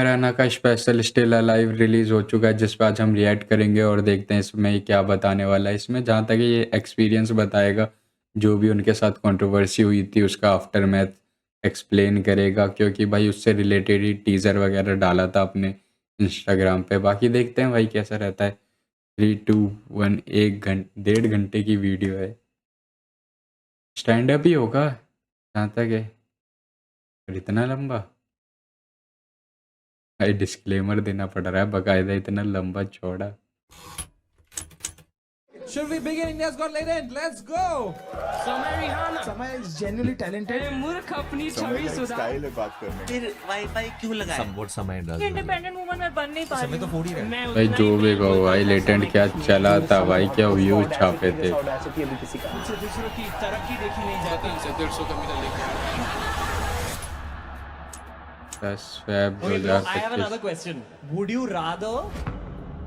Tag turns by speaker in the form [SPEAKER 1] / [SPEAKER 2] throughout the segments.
[SPEAKER 1] में रैना का special still alive release हो चुका है, जिस पे आज हम रिएक्ट करेंगे और देखते हैं इसमें ये क्या बताने वाला है। इसमें जहाँ तक ये एक्सपीरियंस बताएगा, जो भी उनके साथ कंट्रोवर्सी हुई थी उसका आफ्टरमैथ एक्सप्लेन करेगा, क्योंकि भाई उससे रिलेटेड ही टीज़र वगैरह डाला था अपने इंस्टाग्राम पे। बाकी देखते हैं भाई कैसा रहता है। 3, 2, 1 1 घंटे की वीडियो है। स्टैंड अप ही होगा जहाँ तक है। और इतना लंबा भाई डिस्क्लेमर देना पड़ रहा है बकायदा, इतना लंबा चौड़ा।
[SPEAKER 2] Should we begin? India's Got Talent. Let's go.
[SPEAKER 3] समय रिहाना
[SPEAKER 4] समय is genuinely talented.
[SPEAKER 3] मूर्ख अपनी छवि सुधार
[SPEAKER 5] स्टाइल है बात करने
[SPEAKER 6] फिर वाईफाई क्यों लगाया?
[SPEAKER 2] Somewhat समय does.
[SPEAKER 3] इंडिपेंडेंट वुमन में बन नहीं पा रही
[SPEAKER 2] समय तो फोड़ ही रहा है।
[SPEAKER 3] मैं
[SPEAKER 1] भाई जो भी कहो भाई, लेटेंट क्या चला था भाई, क्या व्यूज छापे थे।
[SPEAKER 4] Audacity अभी किसी का
[SPEAKER 3] मुझसे दूसरों की तरक्की देखी नहीं जाती।
[SPEAKER 1] 10 Feb
[SPEAKER 6] I have
[SPEAKER 1] 2025।
[SPEAKER 6] another question. Would you rather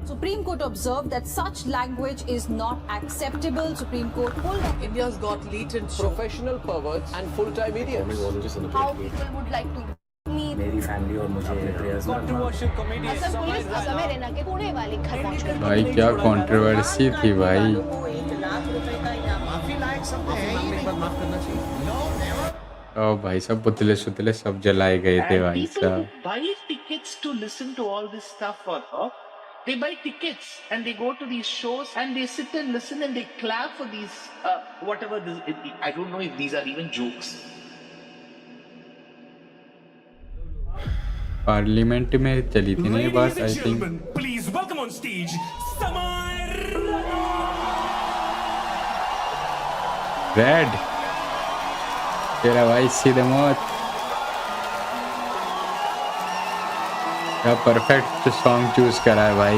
[SPEAKER 7] Supreme Court observed that such language is not acceptable. Supreme Court pulled up.
[SPEAKER 8] India's got latent professional perverts and full-time idiots.
[SPEAKER 7] How people would like to meet.
[SPEAKER 4] मेरी family और मुझे prayers
[SPEAKER 6] controversial comedian?
[SPEAKER 7] Assam police समय रहना के पुणे वाले घर पहुंच गई।
[SPEAKER 1] भाई क्या कंट्रोवर्सी थी भाई।
[SPEAKER 6] माफ करना चाहिए।
[SPEAKER 1] ओ भाई सब पुतले सुतले सब जलाए गए थे भाई साहब।
[SPEAKER 9] buy tickets to listen to all this stuff for her. They buy tickets and they go to these shows and they sit and listen and they clap for these whatever this, I don't know if these are even jokes.
[SPEAKER 1] Parliament में चली थी ना ये बात, I think.
[SPEAKER 2] Please welcome on stage, Samar.
[SPEAKER 1] Red तेरा भाई सीधे मौत। क्या परफेक्ट सॉन्ग चूज करा है भाई।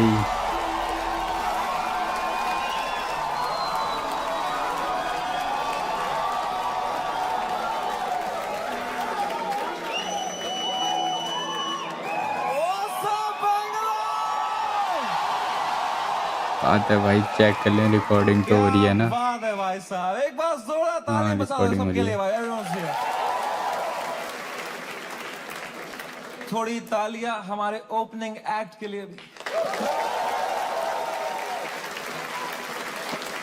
[SPEAKER 1] बात है भाई, चेक कर लें, रिकॉर्डिंग तो हो रही है ना।
[SPEAKER 2] बात है भाई साहब, एक बार जोड़ा ताली
[SPEAKER 1] हाँ,
[SPEAKER 2] बजाओ
[SPEAKER 1] recording हो
[SPEAKER 2] सबके
[SPEAKER 1] रही
[SPEAKER 2] लिए
[SPEAKER 1] है।
[SPEAKER 2] भाई, everyone's here. थोड़ी तालियां हमारे ओपनिंग एक्ट के लिए भी।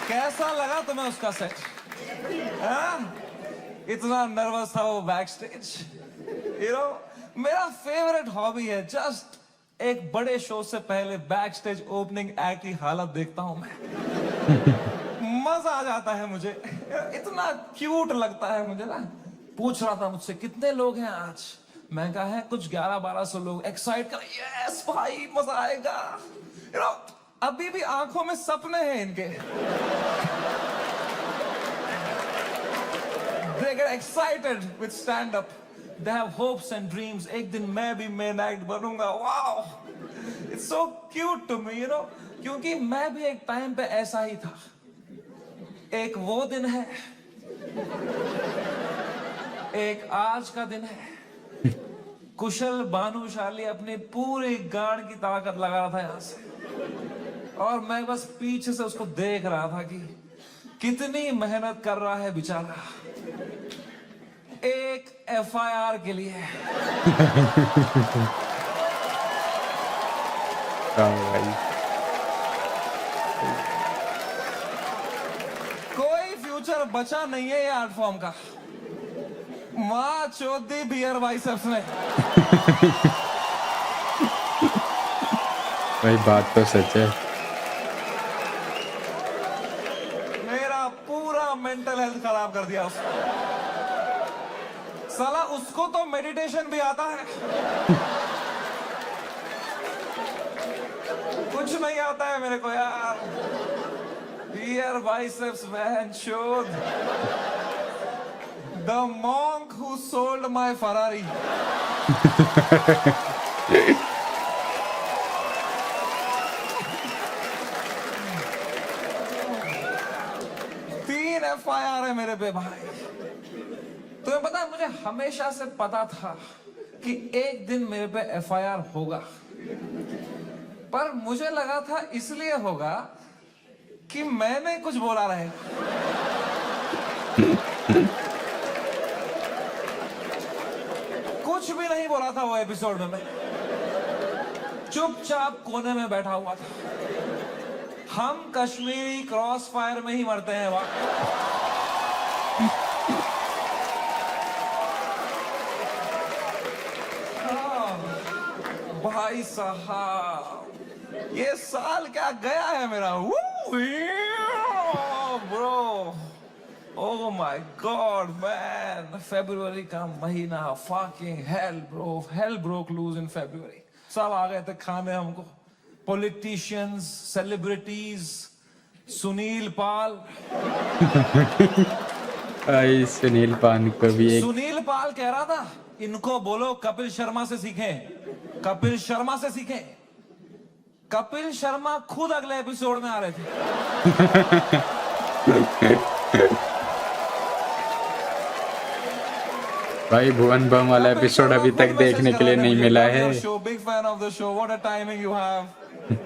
[SPEAKER 2] कैसा लगा तुम्हें उसका सेट? इतना नर्वस था वो बैक स्टेज। मेरा फेवरेट हॉबी है जस्ट एक बड़े शो से पहले बैक स्टेज ओपनिंग एक्ट की हालत देखता हूं मैं। मजा आ जाता है मुझे, इतना क्यूट लगता है मुझे ना। पूछ रहा था मुझसे कितने लोग हैं आज, मैं कहा है कुछ 1100-1200 लोग। एक्साइट कर, यस भाई मजा आएगा। अभी भी आंखों में सपने हैं इनके। They get excited with stand up. They have hopes and dreams. एक दिन मैं भी main act बनूंगा। Wow, it's so cute to me, क्योंकि मैं भी एक टाइम पे ऐसा ही था। एक वो दिन है, एक आज का दिन है। कुशल भानुशाली अपनी पूरी गाड़ की ताकत लगा रहा था यहां से, और मैं बस पीछे से उसको देख रहा था कि कितनी मेहनत कर रहा है बेचारा एक FIR के लिए।
[SPEAKER 1] भाई
[SPEAKER 2] कोई फ्यूचर बचा नहीं है ये आर्ट फॉर्म का। माँ चौथी बियर बाइसेप्स में।
[SPEAKER 1] भाई बात तो सच है।
[SPEAKER 2] मेरा पूरा मेंटल हेल्थ खराब कर दिया उसने। साला उसको तो मेडिटेशन भी आता है, कुछ नहीं आता है मेरे को यार। बियर बाइसेप्स मैन शोध। The monk who sold my Ferrari. 3 FIR है मेरे पे भाई। तुम्हें पता है, मुझे हमेशा से पता था कि एक दिन मेरे पे FIR होगा, पर मुझे लगा था इसलिए होगा कि मैंने कुछ बोला रहेगा। कुछ भी नहीं बोला था वो एपिसोड में मैं। चुपचाप कोने में बैठा हुआ था। हम कश्मीरी क्रॉस फायर में ही मरते हैं वहां। भाई साहब, ये साल क्या गया है मेरा। Bro, oh my god man, फरवरी का महीना, fucking hell bro, hell broke loose in February. सब आ गए थे खाने हमको, पॉलिटिशियंस, सेलिब्रिटीज, सुनील पाल।
[SPEAKER 1] भाई सुनील पान को भी एक
[SPEAKER 2] सुनील पाल कह रहा था इनको बोलो कपिल शर्मा से सीखें, कपिल शर्मा से सीखें। कपिल शर्मा खुद अगले एपिसोड में आ रहे थे।
[SPEAKER 1] भाई भुवन बम वाला एपिसोड अभी तक देखने के लिए नहीं मिला है।
[SPEAKER 2] Big fan of the show, what a timing you have.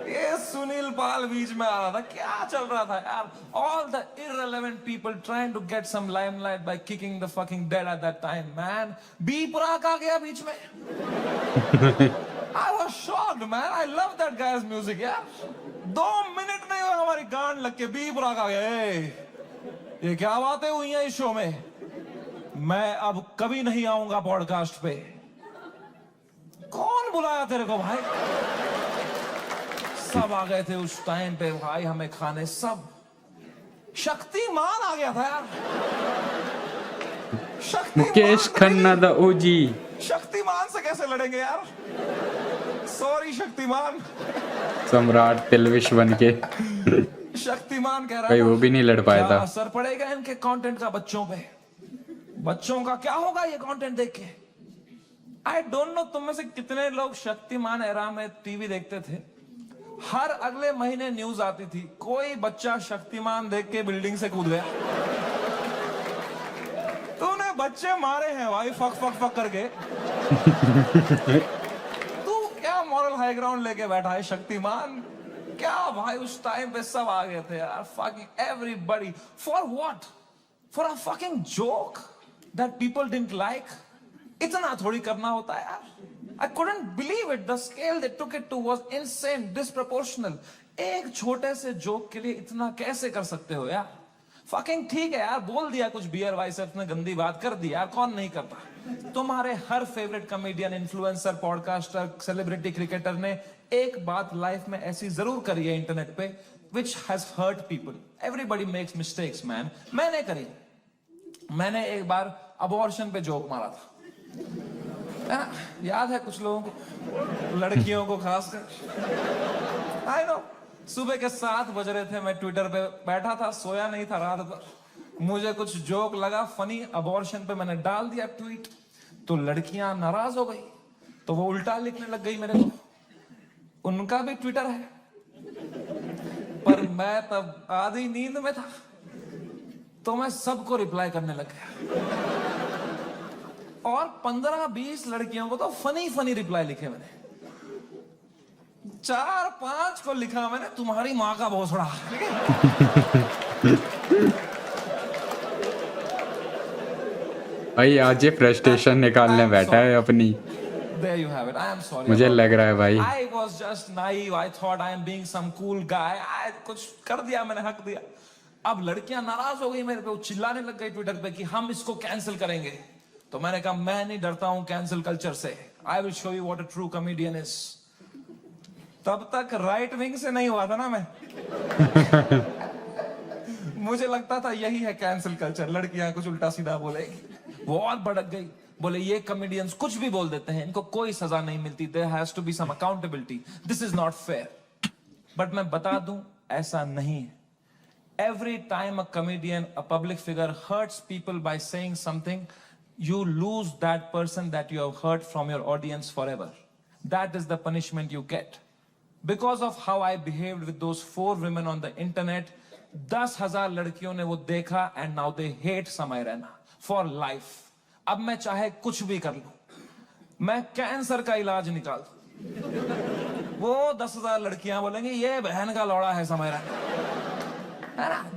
[SPEAKER 2] ये सुनील पाल बीच में आ रहा था, क्या चल रहा था यार। All the irrelevant people trying to get some limelight by kicking the fucking dead at that time, man. B Praak आ गया बीच में। I was shocked, man. I love that guy's music, यार। 2 मिनट नहीं हुए हमारी गांड लग के बी प्राक आ गया। ये क्या बातें हुई हैं इस शो में। मैं अब कभी नहीं आऊंगा पॉडकास्ट पे। कौन बुलाया तेरे को भाई। सब आ गए थे उस टाइम पे भाई हमें खाने, सब। शक्तिमान आ गया था यार।
[SPEAKER 1] Mukesh Khanna the OG.
[SPEAKER 2] शक्तिमान से कैसे लड़ेंगे यार। सॉरी शक्तिमान।
[SPEAKER 1] सम्राट तिलविश बन के
[SPEAKER 2] शक्तिमान कह रहा
[SPEAKER 1] भाई वो भी नहीं लड़ पाया
[SPEAKER 2] क्या
[SPEAKER 1] था।
[SPEAKER 2] असर पड़ेगा इनके कंटेंट का बच्चों पे। बच्चों का क्या होगा ये कंटेंट देख के। आई डोंट नो तुम में से कितने लोग शक्तिमान एरा में टीवी देखते थे। हर अगले महीने न्यूज आती थी कोई बच्चा शक्तिमान देख के बिल्डिंग से कूद गया। तूने बच्चे मारे हैं भाई फक फक फक करके। तू क्या मॉरल हाई ग्राउंड लेके बैठा है शक्तिमान। क्या भाई उस टाइम पे सब आ गए थे यार। Fucking everybody for what, for a fucking joke that people didn't like. इतना थोड़ी करना होता है यार। I couldn't believe it. The scale they took it to was insane, disproportional. एक छोटे से जोक के लिए इतना कैसे कर सकते हो यार। फकिंग ठीक है यार, बोल दिया कुछ बियर बाइसेप्स ने गंदी बात कर दी यार, कौन नहीं करता। तुम्हारे हर favourite comedian, influencer, podcaster, celebrity, cricketer ने एक बात लाइफ में ऐसी जरूर करी है इंटरनेट पे which has hurt people. Everybody makes mistakes man. मैंने करी। मैंने एक बार अबॉर्शन पे जोक मारा था। याद है कुछ लोगों को, लड़कियों को खासकर। आई नो, सुबह के 7 बज रहे थे, मैं ट्विटर पे बैठा था, सोया नहीं था रात भर। मुझे कुछ जोक लगा फनी अबॉर्शन पे, मैंने डाल दिया ट्वीट। तो लड़कियां नाराज हो गई, तो वो उल्टा लिखने लग गई मेरे को। उनका भी ट्विटर है, पर मैं तब आधी नींद में था, तो मैं सबको रिप्लाई करने लग गया। और 15-20 लड़कियों को तो फनी फनी रिप्लाई लिखे मैंने। 4-5 को लिखा मैंने तुम्हारी माँ का भोसड़ा।
[SPEAKER 1] भाई आज ये फ्रस्ट्रेशन निकालने बैठा है अपनी।
[SPEAKER 2] There you have it. I am sorry.
[SPEAKER 1] मुझे लग रहा है भाई
[SPEAKER 2] I was just naive. I thought I am being some cool guy. I कुछ कर दिया मैंने, हक दिया। अब लड़कियां नाराज हो गई मेरे पे, वो चिल्लाने लग गई ट्विटर पे कि हम इसको कैंसिल करेंगे। तो मैंने कहा मैं नहीं डरता हूं कैंसिल कल्चर से। I will show you what a true comedian is. तब तक राइट विंग से नहीं हुआ था ना मैं। मुझे लगता था यही है कैंसिल कल्चर, लड़कियां कुछ उल्टा सीधा बोलेगी। वो और भड़क गई, बोले ये कॉमेडियंस कुछ भी बोल देते हैं, इनको कोई सजा नहीं मिलती। There has to be some accountability, this is not fair. But मैं बता दूं ऐसा नहीं है। Every time a comedian, a public figure hurts people by saying something, you lose that person that you have heard from your audience forever. That is the punishment you get. Because of how I behaved with those 4 women on the internet, 10,000 लड़कियों ने वो देखा and now they hate समय Raina for life. अब मैं चाहे कुछ भी कर लूं, मैं कैंसर का इलाज निकाल दूं, वो 10,000 लड़कियां बोलेंगी ये बहन का लौड़ा है Samay Raina.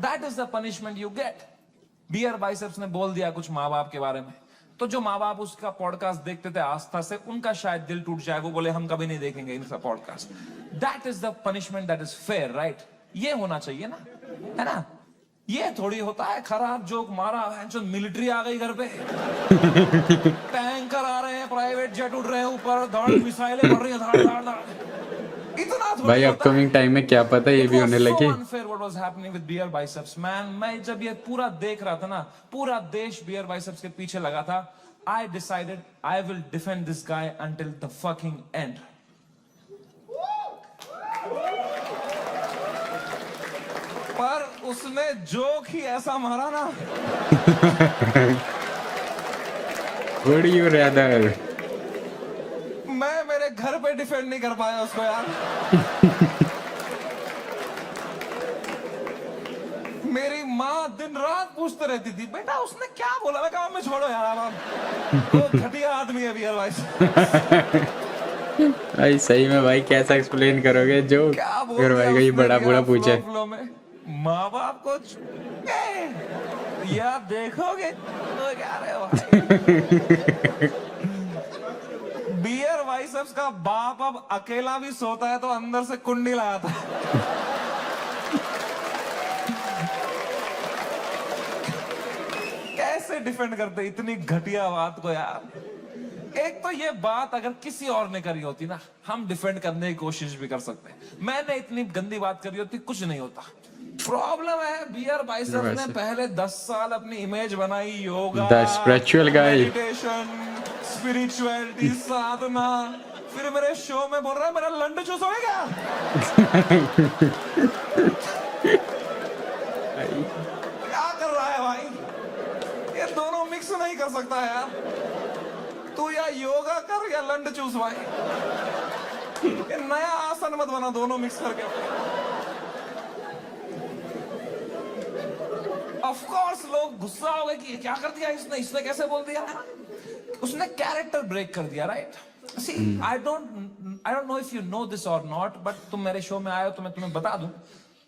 [SPEAKER 2] That is the punishment you get. Beer Biceps ने बोल दिया कुछ माँ बाप के बारे में, तो जो माँ बाप उसका पॉडकास्ट देखते थे आस्था से, उनका शायद दिल टूट जाए, वो बोले हम कभी नहीं देखेंगे इनका podcast. That is the punishment that is fair, right? ये होना चाहिए ना, है ना? ये थोड़ी होता है खराब जोक मारा है जो मिलिट्री आ गई घर पे, टैंकर आ रहे हैं, प्राइवेट जेट उड़ रहे हैं ऊपर, धड़ मिसाइलें पड़ रही हैं, धड़ धड़ धड़। इतना थोड़ी
[SPEAKER 1] भाई
[SPEAKER 2] होता है।
[SPEAKER 1] अपकमिंग टाइम में क्या पता ये भी होने लगे।
[SPEAKER 2] unfair what was happening with beer biceps, man. मैं जब ये पूरा देख रहा था ना, पूरा देश beer biceps के पीछे लगा था, I decided I will defend this guy until the fucking end. पर उसने जोक ही ऐसा मारा ना,
[SPEAKER 1] Would you rather?
[SPEAKER 2] मैं मेरे घर पे डिफेंड नहीं कर पाया उसको यार। मेरी माँ दिन रात पूछते रहती थी, बेटा उसने क्या बोला? मैं कहा मम्मी छोड़ो यार, अब वो घटिया आदमी है बियर भाई।
[SPEAKER 1] भाई सही में भाई कैसा एक्सप्लेन करोगे जो
[SPEAKER 2] क्या बोल
[SPEAKER 1] फिर भाई
[SPEAKER 2] दिया
[SPEAKER 1] का ये
[SPEAKER 2] उसने
[SPEAKER 1] बड़ा
[SPEAKER 2] यार
[SPEAKER 1] बूढ़ा
[SPEAKER 2] flow
[SPEAKER 1] पूछे।
[SPEAKER 2] flow में माँ बाप को या देखोगे तो क्या रे भाई। बियर बाइसेप्स का बाप अब अकेला भी सोता है तो अंदर से कुंडी लगाता है। कैसे डिफेंड करते इतनी घटिया बात को यार? एक तो ये बात अगर किसी और ने करी होती ना, हम डिफेंड करने की कोशिश भी कर सकते हैं। मैंने इतनी गंदी बात करी होती, कुछ नहीं होता। प्रॉब्लम है बियर बाइसेप्स ने पहले 10 साल अपनी इमेज बनाई, yoga,
[SPEAKER 1] The spiritual guy.
[SPEAKER 2] Meditation, spirituality, साधना, फिर मेरे शो में बोल रहा है मेरा लंड चूस हो गया। क्या कर रहा है भाई? ये दोनों मिक्स नहीं कर सकता यार। तू या योगा कर या लंड चूस भाई। ये नया आसन मत बना दोनों मिक्स करके। ऑफ कोर्स लोग गुस्सा हो गए कि क्या कर दिया इसने कैसे बोल दिया? उसने कैरेक्टर ब्रेक कर दिया, right? See I don't know if you know this or not, but तुम मेरे शो में आए हो तो मैं तुम्हें बता दूं,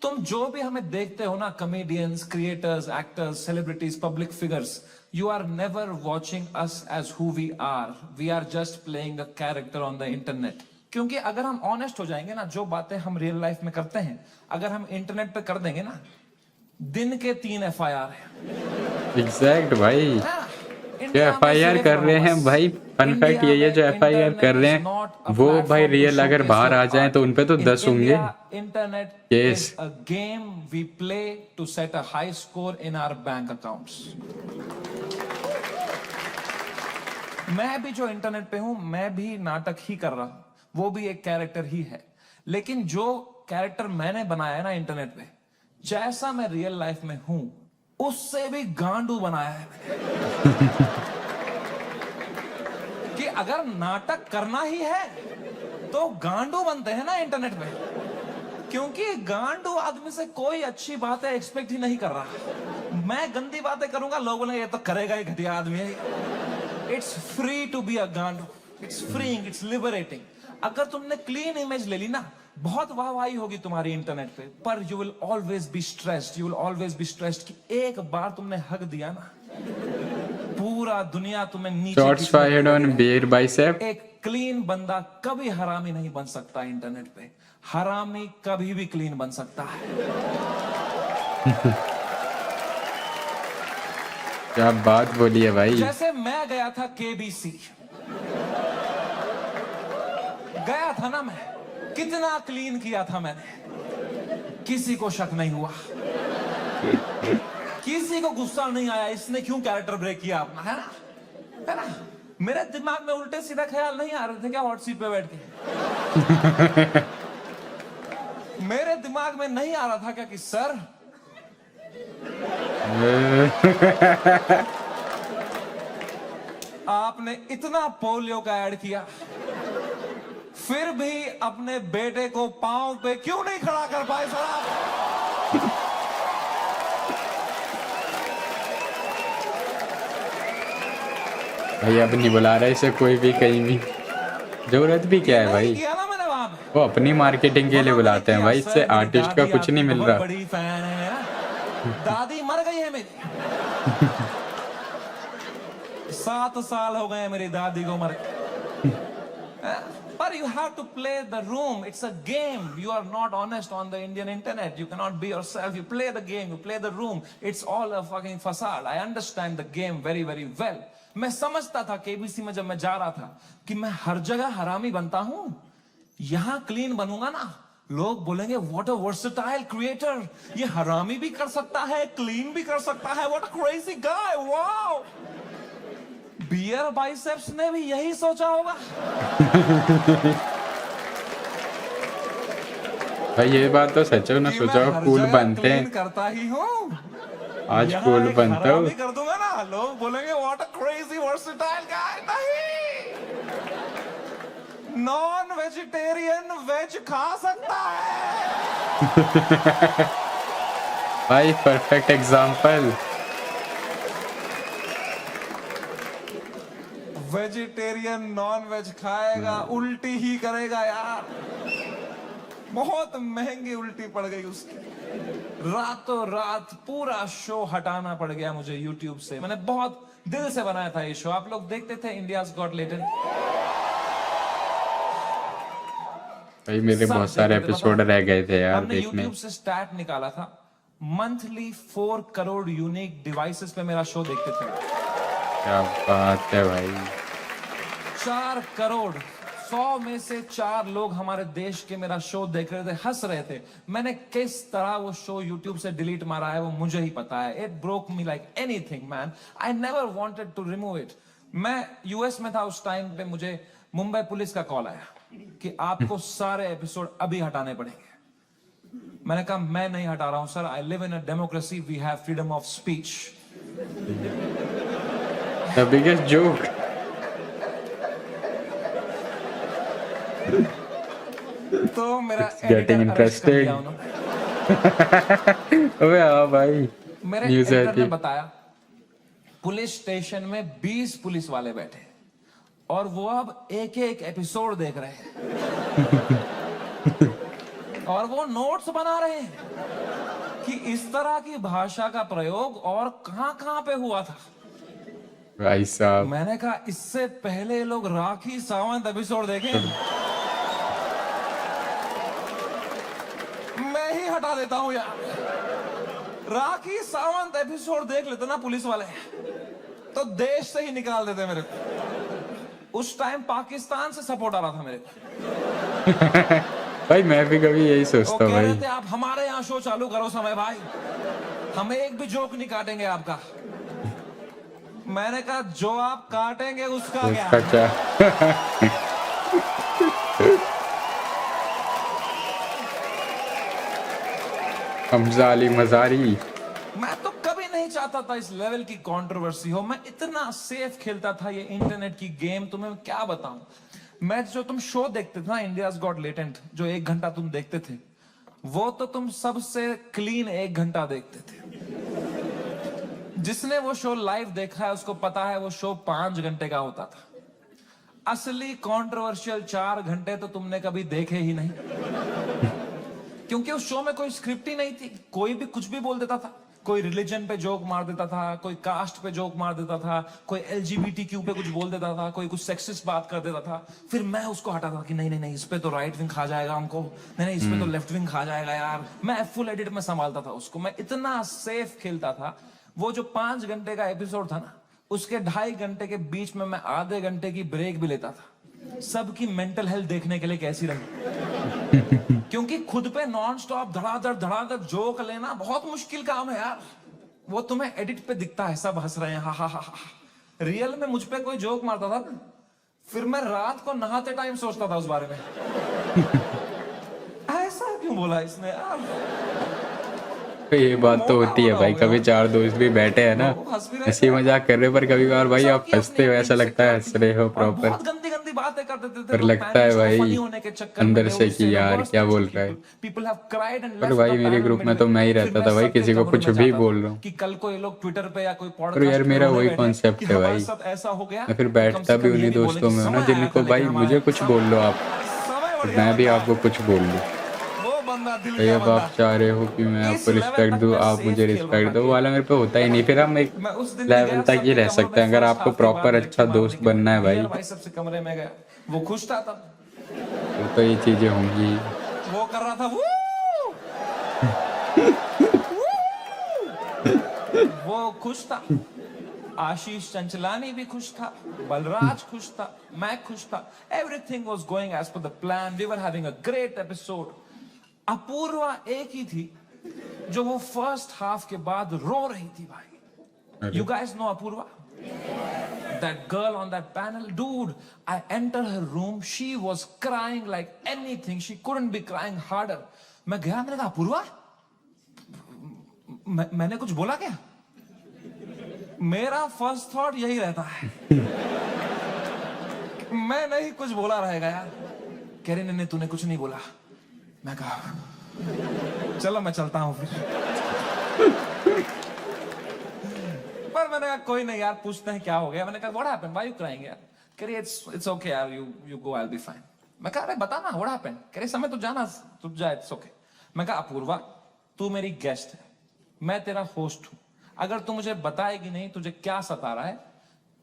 [SPEAKER 2] तुम जो भी हमें देखते हो ना, comedians, creators, actors, celebrities, public figures, you are never watching us as who we are. We are just playing a character on the internet. क्योंकि अगर हम ऑनेस्ट हो जाएंगे ना, जो बातें हम रियल लाइफ में करते हैं अगर हम इंटरनेट पे कर देंगे ना, दिन के 3 FIR है।
[SPEAKER 1] एग्जैक्ट भाई, जो
[SPEAKER 2] इंडिया में
[SPEAKER 1] FIR
[SPEAKER 2] सिर्फ
[SPEAKER 1] कर रहे हैं
[SPEAKER 2] बस
[SPEAKER 1] भाई, फन फैक्ट ये है जो FIR कर रहे हैं वो भाई रियल अगर बाहर आ जाए तो उनपे तो 10 होंगे।
[SPEAKER 2] Internet
[SPEAKER 1] Yes.
[SPEAKER 2] is a game we play to set a high score in our bank accounts. मैं भी जो इंटरनेट पे हूं, मैं भी नाटक ही कर रहा हूं, वो भी एक कैरेक्टर ही है। लेकिन जो कैरेक्टर मैंने बनाया है ना इंटरनेट पे, जैसा मैं रियल लाइफ में हूं उससे भी गांडू बनाया है मैंने। कि अगर नाटक करना ही है तो गांडू बनते हैं ना इंटरनेट पे, क्योंकि गांडू आदमी से कोई अच्छी बातें एक्सपेक्ट ही नहीं कर रहा। मैं गंदी बातें करूंगा, लोग बोलेंगे ये तो करेगा ही, घटिया आदमी है। It's free to be a गांडू, इट्स फ्रीइंग, इट्स लिबरेटिंग। अगर तुमने क्लीन इमेज ले ली ना, बहुत वाहवाही होगी तुम्हारी इंटरनेट पे, पर you will always be stressed, you will always be stressed कि एक बार तुमने हक दिया ना, पूरा दुनिया तुम्हें नीचे
[SPEAKER 1] shots fired on Beer Bicep.
[SPEAKER 2] एक क्लीन बंदा कभी हरामी नहीं बन सकता इंटरनेट पे, हरामी कभी भी क्लीन बन सकता है।
[SPEAKER 1] क्या बात बोली है भाई।
[SPEAKER 2] जैसे मैं गया था KBC, गया था ना मैं, कितना क्लीन किया था मैंने, किसी को शक नहीं हुआ, किसी को गुस्सा नहीं आया इसने क्यों कैरेक्टर ब्रेक किया अपना, है ना? है ना? मेरे दिमाग में उल्टे सीधा ख्याल नहीं आ रहे थे क्या हॉट सीट पे बैठ के? मेरे दिमाग में नहीं आ रहा था क्या कि सर आपने इतना पोलियो का ऐड किया, फिर भी अपने बेटे को पांव पे क्यों नहीं खड़ा कर पाए सर आप?
[SPEAKER 1] भाई अब नहीं बुला रहा इसे कोई भी कहीं भी, जरूरत भी क्या है भाई।
[SPEAKER 2] किया ना मैंने वहां पे,
[SPEAKER 1] वो अपनी मार्केटिंग के लिए बुलाते हैं भाई, इससे आर्टिस्ट का कुछ नहीं मिल रहा।
[SPEAKER 2] बड़ी फैन है, दादी मर गई है मेरी, 7 साल हो गए मेरी दादी को मर But you have to play the room. It's a game. You are not honest on the Indian internet. You cannot be yourself. You play the game. You play the room. It's all a fucking facade. I understand the game very, very well. मैं समझता था KBC में जब मैं जा रहा था कि मैं हर जगह हरामी बनता हूं, यहां क्लीन बनूंगा ना, लोग बोलेंगे व्हाट अ वर्सेटाइल क्रिएटर, ये हरामी भी कर सकता है, क्लीन भी कर सकता है, what a crazy guy, wow. Beer Biceps ने भी यही सोचा होगा।
[SPEAKER 1] भाई ये बात तो सच है ना, सोचा कूल बनते हैं,
[SPEAKER 2] करता ही हूँ,
[SPEAKER 1] आज कूल बनता हूँ।
[SPEAKER 2] कर दूंगा ना, लोग बोलेंगे what a crazy versatile guy. नहीं, नॉन वेजिटेरियन वेज खा सकता है।
[SPEAKER 1] भाई perfect example.
[SPEAKER 2] Vegetarian non veg खाएगा, उल्टी ही करेगा यार। बहुत महंगी उल्टी पड़ गई उसकी, रातों रात पूरा शो हटाना पड़ गया मुझे YouTube से। मैंने बहुत दिल से बनाया था ये शो, आप लोग देखते थे इंडियाज गॉट लेटेंट।
[SPEAKER 1] भाई मेरे बहुत सारे एपिसोड रह गए थे यार
[SPEAKER 2] हमने
[SPEAKER 1] देखने।
[SPEAKER 2] YouTube से स्टैट निकाला था, मंथली 4 करोड़ यूनिक डिवाइसेस पे मेरा शो देखते थे।
[SPEAKER 1] क्या बात है भाई।
[SPEAKER 2] 4 करोड़, 100 में से 4 लोग हमारे देश के मेरा शो देख रहे थे, हंस रहे थे। मैंने किस तरह वो शो YouTube से डिलीट मारा है वो मुझे ही पता है। It broke me like anything man, I never wanted to remove it. मैं यूएस में था उस टाइम पे, मुझे मुंबई पुलिस का कॉल आया कि आपको सारे एपिसोड अभी हटाने पड़ेंगे। मैंने कहा मैं नहीं हटा रहा हूं sir, I live in a democracy, we have freedom of speech.
[SPEAKER 1] The biggest joke.
[SPEAKER 2] तो मेरा
[SPEAKER 1] getting interesting. अबे हाँ भाई,
[SPEAKER 2] मेरे
[SPEAKER 1] न्यूज़
[SPEAKER 2] एडिटर
[SPEAKER 1] आती
[SPEAKER 2] ने बताया पुलिस स्टेशन में 20 पुलिस वाले बैठे और वो अब एक एक एपिसोड देख रहे हैं और वो नोट्स बना रहे हैं कि इस तरह की भाषा का प्रयोग और कहां पे हुआ था।
[SPEAKER 1] भाई साहब
[SPEAKER 2] मैंने कहा इससे पहले ये लोग राखी सावंत एपिसोड देखें, मैं ही हटा देता हूं यार। राखी सावंत एपिसोड देख लेते ना पुलिस वाले तो देश से ही निकाल देते मेरे को। उस टाइम पाकिस्तान से सपोर्ट आ रहा था मेरे को।
[SPEAKER 1] भाई मैं भी कभी यही सोचता हूँ
[SPEAKER 2] कह रहे
[SPEAKER 1] भाई।
[SPEAKER 2] थे आप हमारे यहाँ शो चालू करो समय भाई, हम एक भी जोक नहीं काटेंगे आपका। मैंने कहा जो आप काटेंगे उसका क्या।
[SPEAKER 1] अच्छा हमजा अली मजारी।
[SPEAKER 2] मैं तो कभी नहीं चाहता था इस लेवल की कंट्रोवर्सी हो। मैं इतना सेफ खेलता था ये इंटरनेट की गेम, तुम्हें क्या बताऊं। मैं जो तुम शो देखते थे ना इंडियाज गॉट लेटेंट, जो 1 घंटा तुम देखते थे, वो तो तुम सबसे क्लीन 1 घंटा देखते थे। जिसने वो शो लाइव देखा है उसको पता है वो शो 5 घंटे का होता था। असली कंट्रोवर्शियल 4 घंटे तो तुमने कभी देखे ही नहीं, क्योंकि उस शो में कोई स्क्रिप्ट ही नहीं थी। कोई भी कुछ भी बोल देता था, कोई रिलीजन पे जोक मार देता था, कोई कास्ट पे जोक मार देता था, कोई LGBTQ पे कुछ बोल देता था, कोई कुछ सेक्सिस्ट बात कर देता था। फिर मैं उसको हटाता था कि नहीं नहीं नहीं इस पे तो राइट विंग खा जाएगा हमको, नहीं नहीं इस पे तो लेफ्ट विंग खा जाएगा यार। मैं फुल एडिट में संभालता था उसको, मैं इतना सेफ खेलता था। वो जो 5 घंटे का एपिसोड था ना, उसके 2.5 घंटे के बीच में मैं आधे घंटे की ब्रेक भी लेता था, सबकी मेंटल हेल्थ देखने के लिए कैसी रही। क्योंकि खुद पे नॉन स्टॉप धड़ाधड़ जोक लेना बहुत मुश्किल काम है यार। वो तुम्हें एडिट पे दिखता है सब हंस रहे हैं, हा हा हा हा। रियल में मुझ पे कोई जोक मारता था ना, फिर मैं रात को नहाते टाइम सोचता था उस बारे में। ऐसा क्यों बोला इसने यार।
[SPEAKER 1] ये बात तो होती है भाई, कभी 4 दोस्त भी बैठे हैं ना, ऐसे मजाक कर रहे पर कभी कभार भाई आप हंसते हो, ऐसा लगता है हंस रहे हो प्रॉपर,
[SPEAKER 2] बहुत गंदी गंदी बातें कर देते थे।
[SPEAKER 1] पर लगता है भाई अंदर से कि यार क्या बोल रहा है। पर भाई मेरे ग्रुप में तो मैं ही रहता था भाई, किसी को कुछ भी बोल रहा हूँ
[SPEAKER 2] कि कल को ये लोग ट्विटर पे या कोई
[SPEAKER 1] पर यार मेरा वही कॉन्सेप्ट है भाई।
[SPEAKER 2] ऐसा हो गया,
[SPEAKER 1] मैं फिर बैठता भी उन्हीं दोस्तों में हूँ ना जिनको भाई मुझे कुछ बोल लो आप, मैं भी आपको कुछ बोल लूँ।
[SPEAKER 2] वो बंदा, दिल
[SPEAKER 1] भाई
[SPEAKER 2] का
[SPEAKER 1] अब
[SPEAKER 2] बंदा।
[SPEAKER 1] आप चाह रहे हो कि मैं
[SPEAKER 2] इस
[SPEAKER 1] आपको
[SPEAKER 2] level
[SPEAKER 1] रिस्पेक्ट
[SPEAKER 2] तक
[SPEAKER 1] दूं,
[SPEAKER 2] मैं
[SPEAKER 1] आप
[SPEAKER 2] safe
[SPEAKER 1] मुझे
[SPEAKER 2] खेल
[SPEAKER 1] रिस्पेक्ट
[SPEAKER 2] रहा
[SPEAKER 1] दो,
[SPEAKER 2] था।
[SPEAKER 1] वो वाला मेरे पे होता ही नहीं। फिर हम एक
[SPEAKER 2] मैं उस दिन भी
[SPEAKER 1] लेवल
[SPEAKER 2] गया
[SPEAKER 1] तक ही
[SPEAKER 2] सबके
[SPEAKER 1] रह
[SPEAKER 2] कमरों
[SPEAKER 1] सकते हैं
[SPEAKER 2] में
[SPEAKER 1] अगर
[SPEAKER 2] first
[SPEAKER 1] आपको
[SPEAKER 2] half के
[SPEAKER 1] प्रॉपर
[SPEAKER 2] बाद
[SPEAKER 1] अच्छा
[SPEAKER 2] लेक्चर
[SPEAKER 1] दोस्त
[SPEAKER 2] मारने के
[SPEAKER 1] बनना है
[SPEAKER 2] बाद
[SPEAKER 1] भाई,
[SPEAKER 2] वीआर भाई सबसे कमरे में गया, वो खुश था तब,
[SPEAKER 1] तो ये चीजें होंगी।
[SPEAKER 2] वो कर रहा था वो खुश था, आशीष चंचलानी भी खुश था, बलराज खुश था, मैं खुश था, everything was going as per the plan, we were having a great episode. Apoorva एक ही थी जो वो फर्स्ट हाफ के बाद रो रही थी भाई। You guys know Apoorva, that girl on that panel, dude, I entered her room, she was crying like anything, she couldn't be crying harder. मैं गया, मैंने कहा अपूर्वा, मैंने कुछ बोला क्या? मेरा फर्स्ट थॉट यही रहता है मैं नहीं कुछ बोला रहेगा यार। कह रही नहीं तूने कुछ नहीं बोला। मैं कहा चलो मैं चलता हूं फिर। पर मैंने कहा कोई नहीं यार, पूछते हैं क्या हो गया। मैंने कहा what happened, why you crying यार? कह रही इट्स ओके यार, you go, I will be fine. मैं कहा अरे बता ना व्हाट हैपेंड। कह रही समय तो जाना, तू जा, इट्स ओके। मैं कहा अपूर्वा, तू मेरी गेस्ट है, मैं तेरा होस्ट हूं, अगर तू मुझे बताएगी नहीं तुझे क्या सता रहा है,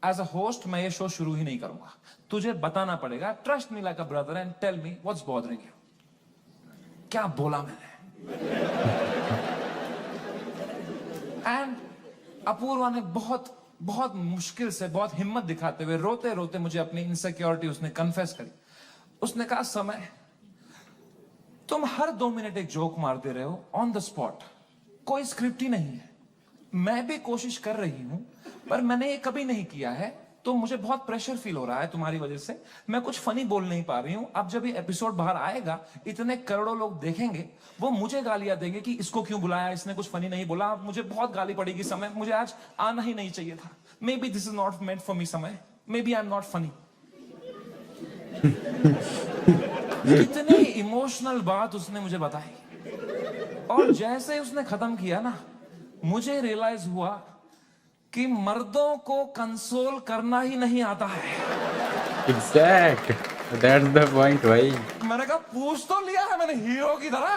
[SPEAKER 2] एज अ होस्ट मैं ये शो शुरू ही नहीं करूंगा। तुझे बताना पड़ेगा, trust me like a brother and tell me what's bothering you. क्या बोला मैंने? एंड अपूर्वा ने बहुत बहुत मुश्किल से, बहुत हिम्मत दिखाते हुए, रोते रोते मुझे अपनी इनसिक्योरिटी उसने कन्फेस करी। उसने कहा समय, तुम हर 2 मिनट एक जोक मारते रहे हो ऑन द स्पॉट, कोई स्क्रिप्ट ही नहीं है। मैं भी कोशिश कर रही हूं पर मैंने ये कभी नहीं किया है, तो मुझे बहुत प्रेशर फील हो रहा है तुम्हारी वजह से, मैं कुछ फनी बोल नहीं पा रही हूं। अब जब ये एपिसोड बाहर आएगा, इतने करोड़ों लोग देखेंगे, वो मुझे गालियां देंगे कि इसको क्यों बुलाया, इसने कुछ फनी नहीं बोला। मुझे बहुत गाली पड़ेगी समय, मुझे आज आना ही नहीं चाहिए था। Maybe this is not meant for me समय, maybe I am not funny. कितनी इमोशनल बात उसने मुझे बताई, और जैसे उसने खत्म किया ना, मुझे रियलाइज हुआ कि मर्दों को कंसोल करना ही नहीं आता है।
[SPEAKER 1] एग्जैक्ट, दैट्स द पॉइंट भाई।
[SPEAKER 2] मैंने कहा पूछ तो लिया है मैंने हीरो की तरह,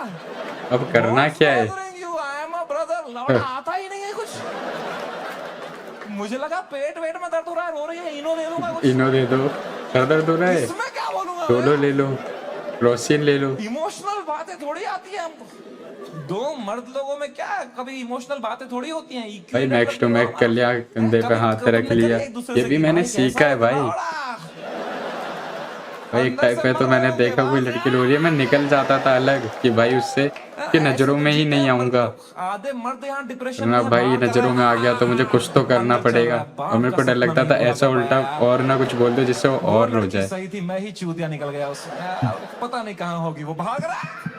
[SPEAKER 1] अब करना क्या है?
[SPEAKER 2] आई एम अ ब्रदर, लौटा आता ही नहीं है कुछ। मुझे लगा पेट वेट में दर्द हो रहा है, रो रही है, इनो दे दूंगा कुछ।
[SPEAKER 1] इनो दे दो, सर दर्द हो रहा है,
[SPEAKER 2] इसमें क्या बोलूंगा?
[SPEAKER 1] डोलो ले लो, रोसिन ले लो।
[SPEAKER 2] इमोशनल बातें थोड़ी आती है हमको। 2 मर्द लोगों में क्या कभी इमोशनल बातें थोड़ी होती हैं।
[SPEAKER 1] भाई मैक्स टू मैक्स कर लिया, कंधे पे हाथ रख लिया, ये भी मैंने सीखा है भाई। भाई एक टाइप पे तो मैंने देखा कोई लड़की रो रही है, मैं निकल जाता था अलग कि भाई उससे कि नजरों में ही नहीं आऊंगा।
[SPEAKER 2] आधे मर्द यहाँ डिप्रेशन
[SPEAKER 1] मैं भाई नजरों में आ गया तो मुझे कुछ तो करना पड़ेगा, और मेरे को डर लगता था ऐसा उल्टा और ना कुछ बोल दो जिससे वो और रो जाए।
[SPEAKER 2] सही थी, मैं ही चूतिया निकल गया उसमें। पता नहीं कहाँ होगी, वो भाग रहा है।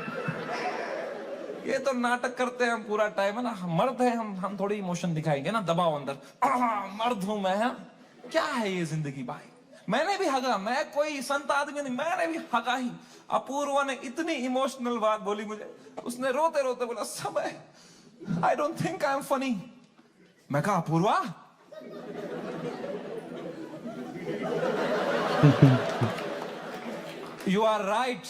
[SPEAKER 2] ये तो नाटक करते हैं हम पूरा टाइम, है ना। मर्द है हम थोड़ी इमोशन दिखाएंगे ना, दबाओ अंदर। मर्द हूं मैं, है क्या है ये जिंदगी भाई। मैंने भी हगा, मैं कोई संत आदमी नहीं, मैंने भी हगा ही। अपूर्वा ने इतनी इमोशनल बात बोली मुझे, उसने रोते रोते बोला समय, I don't think I am funny. मैं कहा अपूर्वा, यू आर राइट।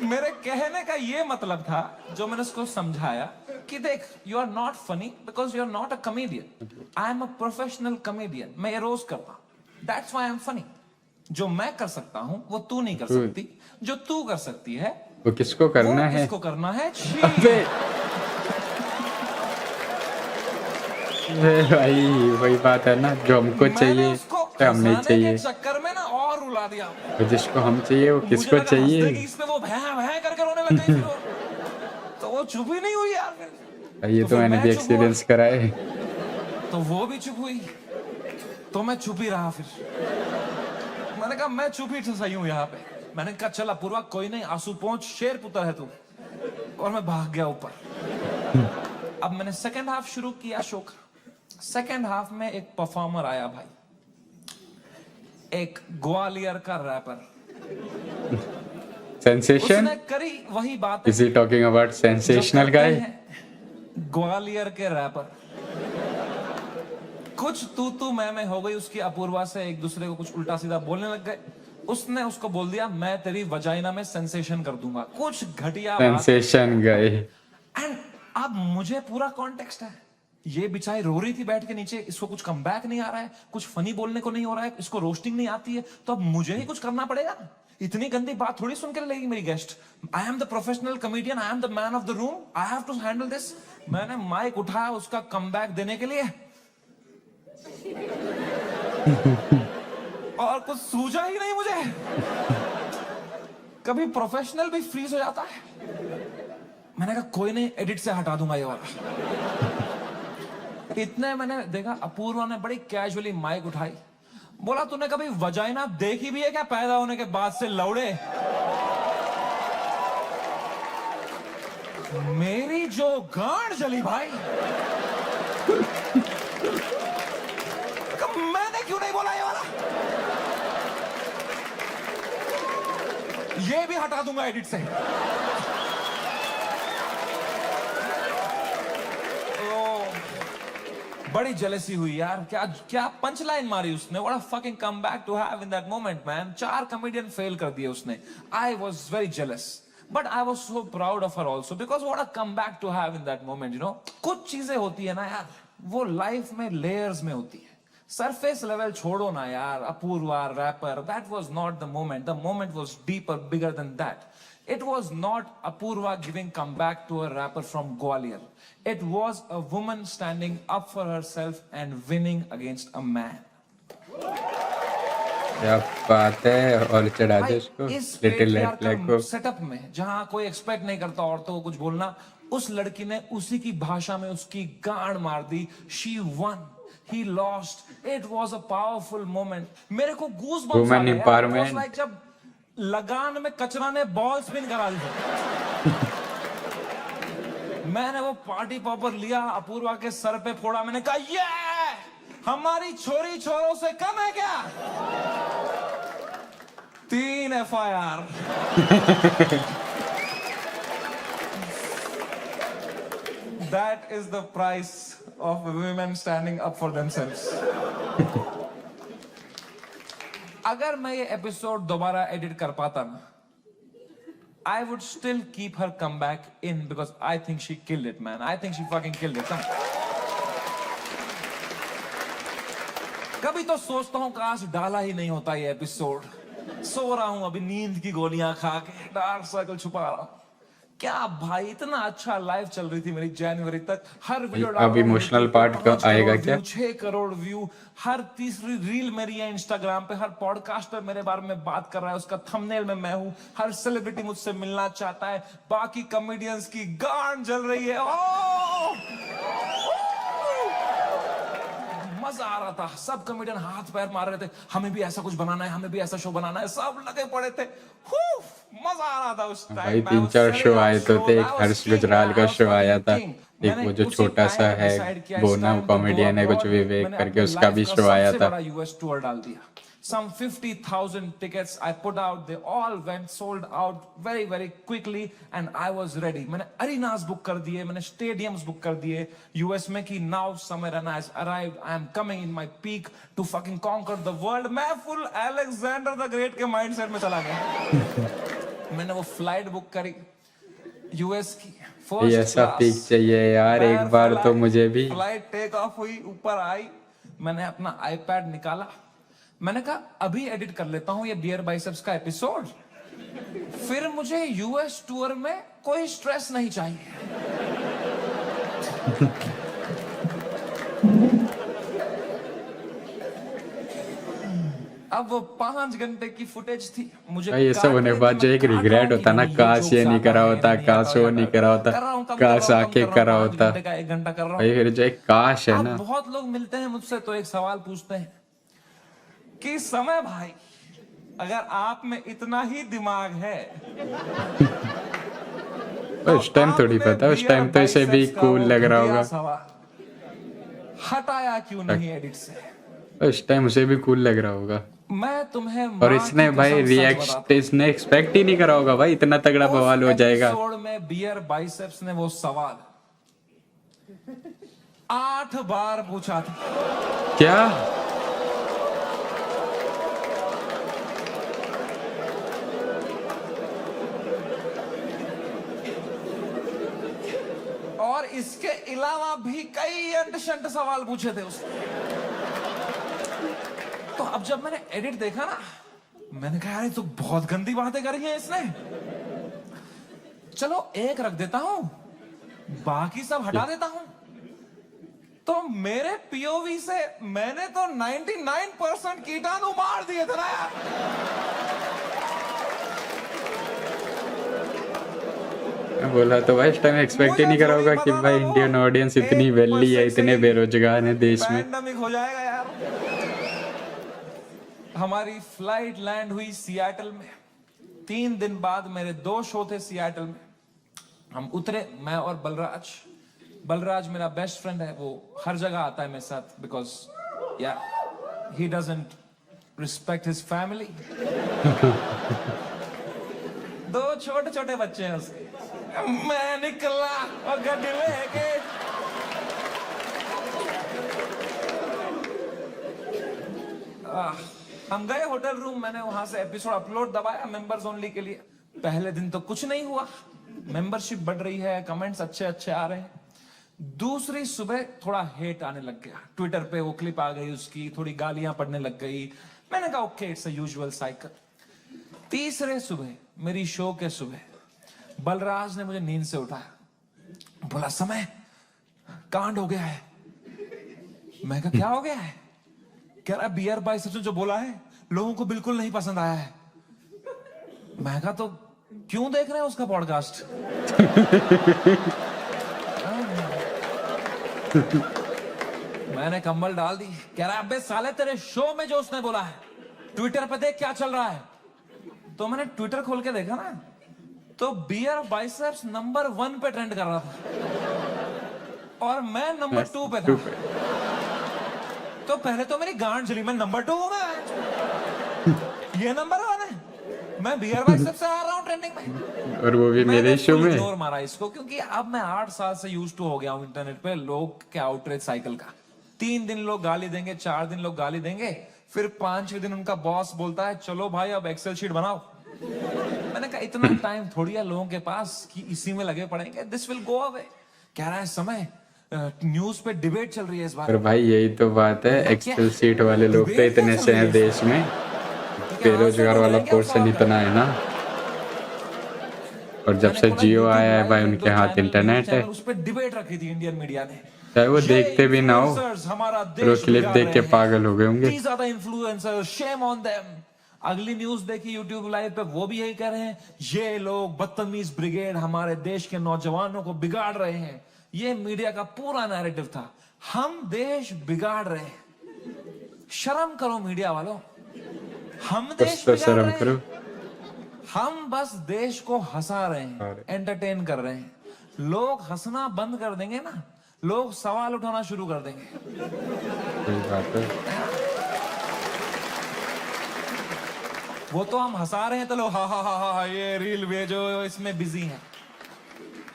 [SPEAKER 2] मेरे कहने का ये मतलब था, जो मैंने उसको समझाया कि देख, you are not funny because you are not a comedian, I am a professional comedian. मैं ये रोज करता हूं, that's why I am funny. जो मैं कर सकता हूं वो तू नहीं कर सकती, जो तू कर सकती है
[SPEAKER 1] वो किसको करना है?
[SPEAKER 2] किसको करना है?
[SPEAKER 1] भाई वही बात है ना, जो हमको चाहिए तो हम नहीं चाहिए,
[SPEAKER 2] चक्कर में ना और रुला दिया।
[SPEAKER 1] तो जिसको हम चाहिए वो किसको चाहिए?
[SPEAKER 2] इसमें वो भैं करके रोने लग गई, तो वो चुप ही नहीं हुई यार।
[SPEAKER 1] ये तो मैंने भी एक्सपीरियंस करा है।
[SPEAKER 2] तो वो भी चुप हुई, तो मैं चुप ही रहा। फिर मैंने कहा मैं चुप ही सही हूं यहाँ पे। मैंने कहा चल अपूर्वा कोई नहीं, आंसू पहुंच, शेर पुत्र है तू। और मैं भाग गया ऊपर। अब मैंने सेकंड हाफ शुरू किया शो का। सेकंड हाफ में एक परफॉर्मर आया भाई, एक ग्वालियर का रैपर।
[SPEAKER 1] सेंसेशन?
[SPEAKER 2] उसने करी वही बात।
[SPEAKER 1] Is he talking about sensational guy?
[SPEAKER 2] Gwalior के रैपर कुछ तू मैं हो गई उसकी। अपूर्वा से एक दूसरे को कुछ उल्टा सीधा बोलने लग गए। उसने उसको बोल दिया मैं तेरी वजाइना में सेंसेशन कर दूंगा, कुछ घटिया बात।
[SPEAKER 1] सेंसेशन गए।
[SPEAKER 2] एंड अब मुझे पूरा कॉन्टेक्स्ट है, ये बेचारी रो रही थी बैठ के नीचे, इसको कुछ कमबैक नहीं आ रहा है, कुछ फनी बोलने को नहीं हो रहा है, इसको रोस्टिंग नहीं आती है, तो अब मुझे ही कुछ करना पड़ेगा ना। इतनी गंदी बात थोड़ी सुन के लेगी मेरी guest. I am the professional comedian, I am the man of the room, I have to handle this. मैंने माइक उठाया उसका कमबैक देने के लिए और कुछ सूझा ही नहीं मुझे। कभी प्रोफेशनल भी फ्रीज हो जाता है। मैंने कहा कोई नहीं, एडिट से हटा दूंगा ये वाला। इतने मैंने देखा अपूर्वा ने बड़ी कैजुअली माइक उठाई, बोला तूने कभी वजाइना देखी भी है क्या पैदा होने के बाद से लौड़े? मेरी जो गांड जली भाई। मैंने क्यों नहीं बोला ये वाला? ये भी हटा दूंगा एडिट से। बड़ी जेलसी हुई यार। क्या क्या पंच लाइन मारी उसने। What a fucking comeback to have in that moment man. 4 comedian fail कर दिए उसने। I was very jealous but I was so proud of her also because what a comeback to have in that moment. You know, कुछ चीजें होती है ना यार, वो लाइफ में लेयर्स में होती है। सरफेस लेवल छोड़ो ना यार। Apoorva rapper, that was not the moment. The moment was deeper, bigger than that. It was not Apurva giving comeback to a rapper from Gwalior. It was a woman standing up for herself and winning against a man.
[SPEAKER 1] क्या बात है। और चढ़ा दे उसको
[SPEAKER 2] इस
[SPEAKER 1] little red flag को।
[SPEAKER 2] Setup में जहां कोई एक्सपेक्ट नहीं करता औरतों को कुछ बोलना, उस लड़की ने उसी की भाषा में उसकी गांड मार दी। She won. He lost. It was a powerful moment. मेरे को goosebumps आ
[SPEAKER 1] Women
[SPEAKER 2] गए।
[SPEAKER 1] empowerment.
[SPEAKER 2] It was like जब लगान में कचरा ने बॉल स्पिन करा दी। मैंने वो पार्टी पॉपर लिया, अपूर्वा के सर पे फोड़ा। मैंने कहा ये हमारी छोरी छोरों से कम है क्या? 3 FIR। That is the price of women standing up for themselves. अगर मैं ये एपिसोड दोबारा एडिट कर पाता ना, I would still keep her comeback in because I think she killed it, man. I think she fucking killed it. कभी तो सोचता हूँ काश डाला ही नहीं होता ये एपिसोड। सो रहा हूँ अभी नींद की गोलियां खा के, डार्क सर्कल छुपा रहा हूँ। क्या भाई, इतना अच्छा लाइव चल रही थी मेरी जनवरी तक। हर वीडियो
[SPEAKER 1] अब इमोशनल पार्ट कब आएगा क्या?
[SPEAKER 2] 6 करोड़ व्यू। हर तीसरी रील मेरी है इंस्टाग्राम पे। हर पॉडकास्टर मेरे बारे में बात कर रहा है, उसका थंबनेल में मैं हूँ। हर सेलिब्रिटी मुझसे मिलना चाहता है। बाकी कॉमेडियंस की गांड जल रही है। मजा आ रहा था। सब कॉमेडियन हाथ पैर मार रहे थे, हमें भी ऐसा कुछ बनाना है, हमें भी ऐसा शो बनाना है। सब लगे पड़े थे। मजा आ रहा था उस
[SPEAKER 1] भाई
[SPEAKER 2] टाइम।
[SPEAKER 1] 3-4 शो आए तो थे। एक हर्ष गुजराल का शो आया था, एक वो जो छोटा सा है बोना कॉमेडियन है कुछ विवेक करके, उसका भी शो आया था।
[SPEAKER 2] यूएस टूर डाल दिया। Some 50,000 tickets I put out, they all went sold out very very quickly and I was ready. मैंने arenas book कर दिए, मैंने stadiums book कर दिए यूएस में कि now summer and has arrived. I am coming in my peak to fucking conquer the world. मैं full Alexander the Great के mindset में चला गया। मैंने वो flight book करी यूएस की first
[SPEAKER 1] ऐसा
[SPEAKER 2] class.
[SPEAKER 1] पीक चाहिए यार एक बार तो मुझे भी।
[SPEAKER 2] फ्लाइट टेक ऑफ हुई, ऊपर आई, मैंने अपना आईपैड निकाला। मैंने कहा अभी एडिट कर लेता हूं ये बियर बाइसेप्स का एपिसोड, फिर मुझे यूएस टूर में कोई स्ट्रेस नहीं चाहिए। अब वो 5 घंटे की फुटेज थी। मुझे
[SPEAKER 1] भाई ये सब होने के बाद जो एक रिग्रेट होता ना, काश ये नहीं करा होता, काश वो नहीं करा होता, काश आके करा होता।
[SPEAKER 2] 1 घंटा कर रहा हूं।
[SPEAKER 1] भाई फिर जो एक काश है
[SPEAKER 2] अब
[SPEAKER 1] ना।
[SPEAKER 2] बहुत लोग मिलते हैं मुझसे तो एक सवाल पूछते हैं कि समय भाई, अगर आप में इतना ही दिमाग है
[SPEAKER 1] उस टाइम थोड़ी पता, उस टाइम तो इसे भी कूल लग रहा होगा।
[SPEAKER 2] हटाया क्यों नहीं एडिट से?
[SPEAKER 1] उस टाइम उसे भी कूल लग रहा होगा।
[SPEAKER 2] मैं तुम्हें
[SPEAKER 1] और इसने भाई रिएक्ट इसने एक्सपेक्ट ही नहीं करा होगा भाई इतना तगड़ा बवाल हो जाएगा।
[SPEAKER 2] एपिसोड में बियर बाइसेप्स ने वो सवाल 8 बार पूछा था।
[SPEAKER 1] क्या
[SPEAKER 2] इसके अलावा भी कई अंट-शंट सवाल पूछे थे उसने। तो अब जब मैंने एडिट देखा ना, मैंने कहा यार ये तो बहुत गंदी बातें करी हैं इसने। चलो एक रख देता हूं, बाकी सब हटा देता हूं। तो मेरे पीओवी से मैंने तो 99% कीटाणु मार दिए थे ना यार।
[SPEAKER 1] मैं बोला तो भाई इस टाइम एक्सपेक्ट ही नहीं करा होगा कि भाई इंडियन ऑडियंस इतनी वेली है, इतने बेरोजगार हैं देश में।
[SPEAKER 2] पैंडेमिक हो जाएगा यार। हमारी फ्लाइट लैंड हुई सियाटल में। 3 दिन बाद मेरे 2 शो थे सियाटल में। हम उतरे, मैं और बलराज। बलराज मेरा बेस्ट फ्रेंड है, वो हर जगह आता है मेरे साथ, बिकॉज या he doesn't respect his family. 2 छोटे छोटे बच्चे हैं उसके। मैं निकला और गड्डी लेके हम गए होटल रूम। मैंने वहां से एपिसोड अपलोड दबाया मेंबर्स ओनली के लिए। पहले दिन तो कुछ नहीं हुआ, मेंबरशिप बढ़ रही है, कमेंट्स अच्छे अच्छे आ रहे हैं। दूसरी सुबह थोड़ा हेट आने लग गया, ट्विटर पे वो क्लिप आ गई उसकी, थोड़ी गालियां पड़ने लग गई। मैंने कहा okay, it's a usual cycle. तीसरे सुबह, मेरी शो के सुबह, बलराज ने मुझे नींद से उठाया, बोला समय कांड हो गया है। मैं कहा क्या हो गया है? कह रहा बियर बाइसेप्स जो बोला है लोगों को बिल्कुल नहीं पसंद आया है। मैं कहा तो क्यों देख रहे हैं उसका पॉडकास्ट? मैंने कंबल डाल दी। कह रहा अबे साले तेरे शो में जो उसने बोला है ट्विटर पे देख क्या चल रहा है। तो मैंने ट्विटर खोल के देखा ना, तो बियर बाइसेप्स नंबर 1 पे ट्रेंड कर रहा था और मैं नंबर 2 पे था। तो पहले तो मेरी गांड जली, मैं नंबर 2 हूं मैं। ये नंबर 1 है, मैं बियर बाइसेप्स से आ रहा हूं ट्रेंडिंग में।
[SPEAKER 1] और वो भी मेरे शो में।
[SPEAKER 2] इग्नोर मारा इसको, क्योंकि अब मैं 8 साल से यूज टू हो गया हूं इंटरनेट पे लोग के आउटरीच साइकिल का। 3 दिन लोग गाली देंगे, 4 दिन लोग गाली देंगे, फिर 5वें दिन उनका बॉस बोलता है चलो भाई अब एक्सेल शीट बनाओ। मैंने कहा इतना टाइम थोड़ी है लोगों के पास कि इसी में लगे पड़ेंगे, दिस विल गो अवे। कह रहा है समय न्यूज पे डिबेट चल रही है इस बार।
[SPEAKER 1] और भाई यही तो बात है, एक्सेल सीट वाले लोग तो इतने से हैं देश में, बेरोजगार वाला पोर्शन इतना है ना। और जब से जियो आया है भाई उनके हाथ इंटरनेट है।
[SPEAKER 2] उस पे डिबेट रखी थी इंडियन मीडिया ने,
[SPEAKER 1] चाहे वो देखते भी ना हो,
[SPEAKER 2] हमारा
[SPEAKER 1] वो क्लिप देख के पागल हो गए होंगे।
[SPEAKER 2] ज्यादा इन्फ्लुएंसर, शेम ऑन देम। अगली न्यूज देखी यूट्यूब लाइव पे, वो भी यही कह रहे हैं ये लोग बदतमीज ब्रिगेड हमारे देश के नौजवानों को बिगाड़ रहे हैं। ये मीडिया का पूरा नैरेटिव था, हम देश बिगाड़ रहे हैं। शर्म करो मीडिया वालों, हम देश
[SPEAKER 1] तो
[SPEAKER 2] बिगाड़
[SPEAKER 1] शर्म
[SPEAKER 2] रहे हैं।
[SPEAKER 1] करो।
[SPEAKER 2] हम बस देश को हंसा रहे हैं, एंटरटेन कर रहे हैं। लोग हंसना बंद कर देंगे ना, लोग सवाल उठाना शुरू कर देंगे।
[SPEAKER 1] सही बात है।
[SPEAKER 2] वो तो हम हंसा रहे हैं तो लोग हा हा हा हा ये रील भेजो, इसमें बिजी हैं।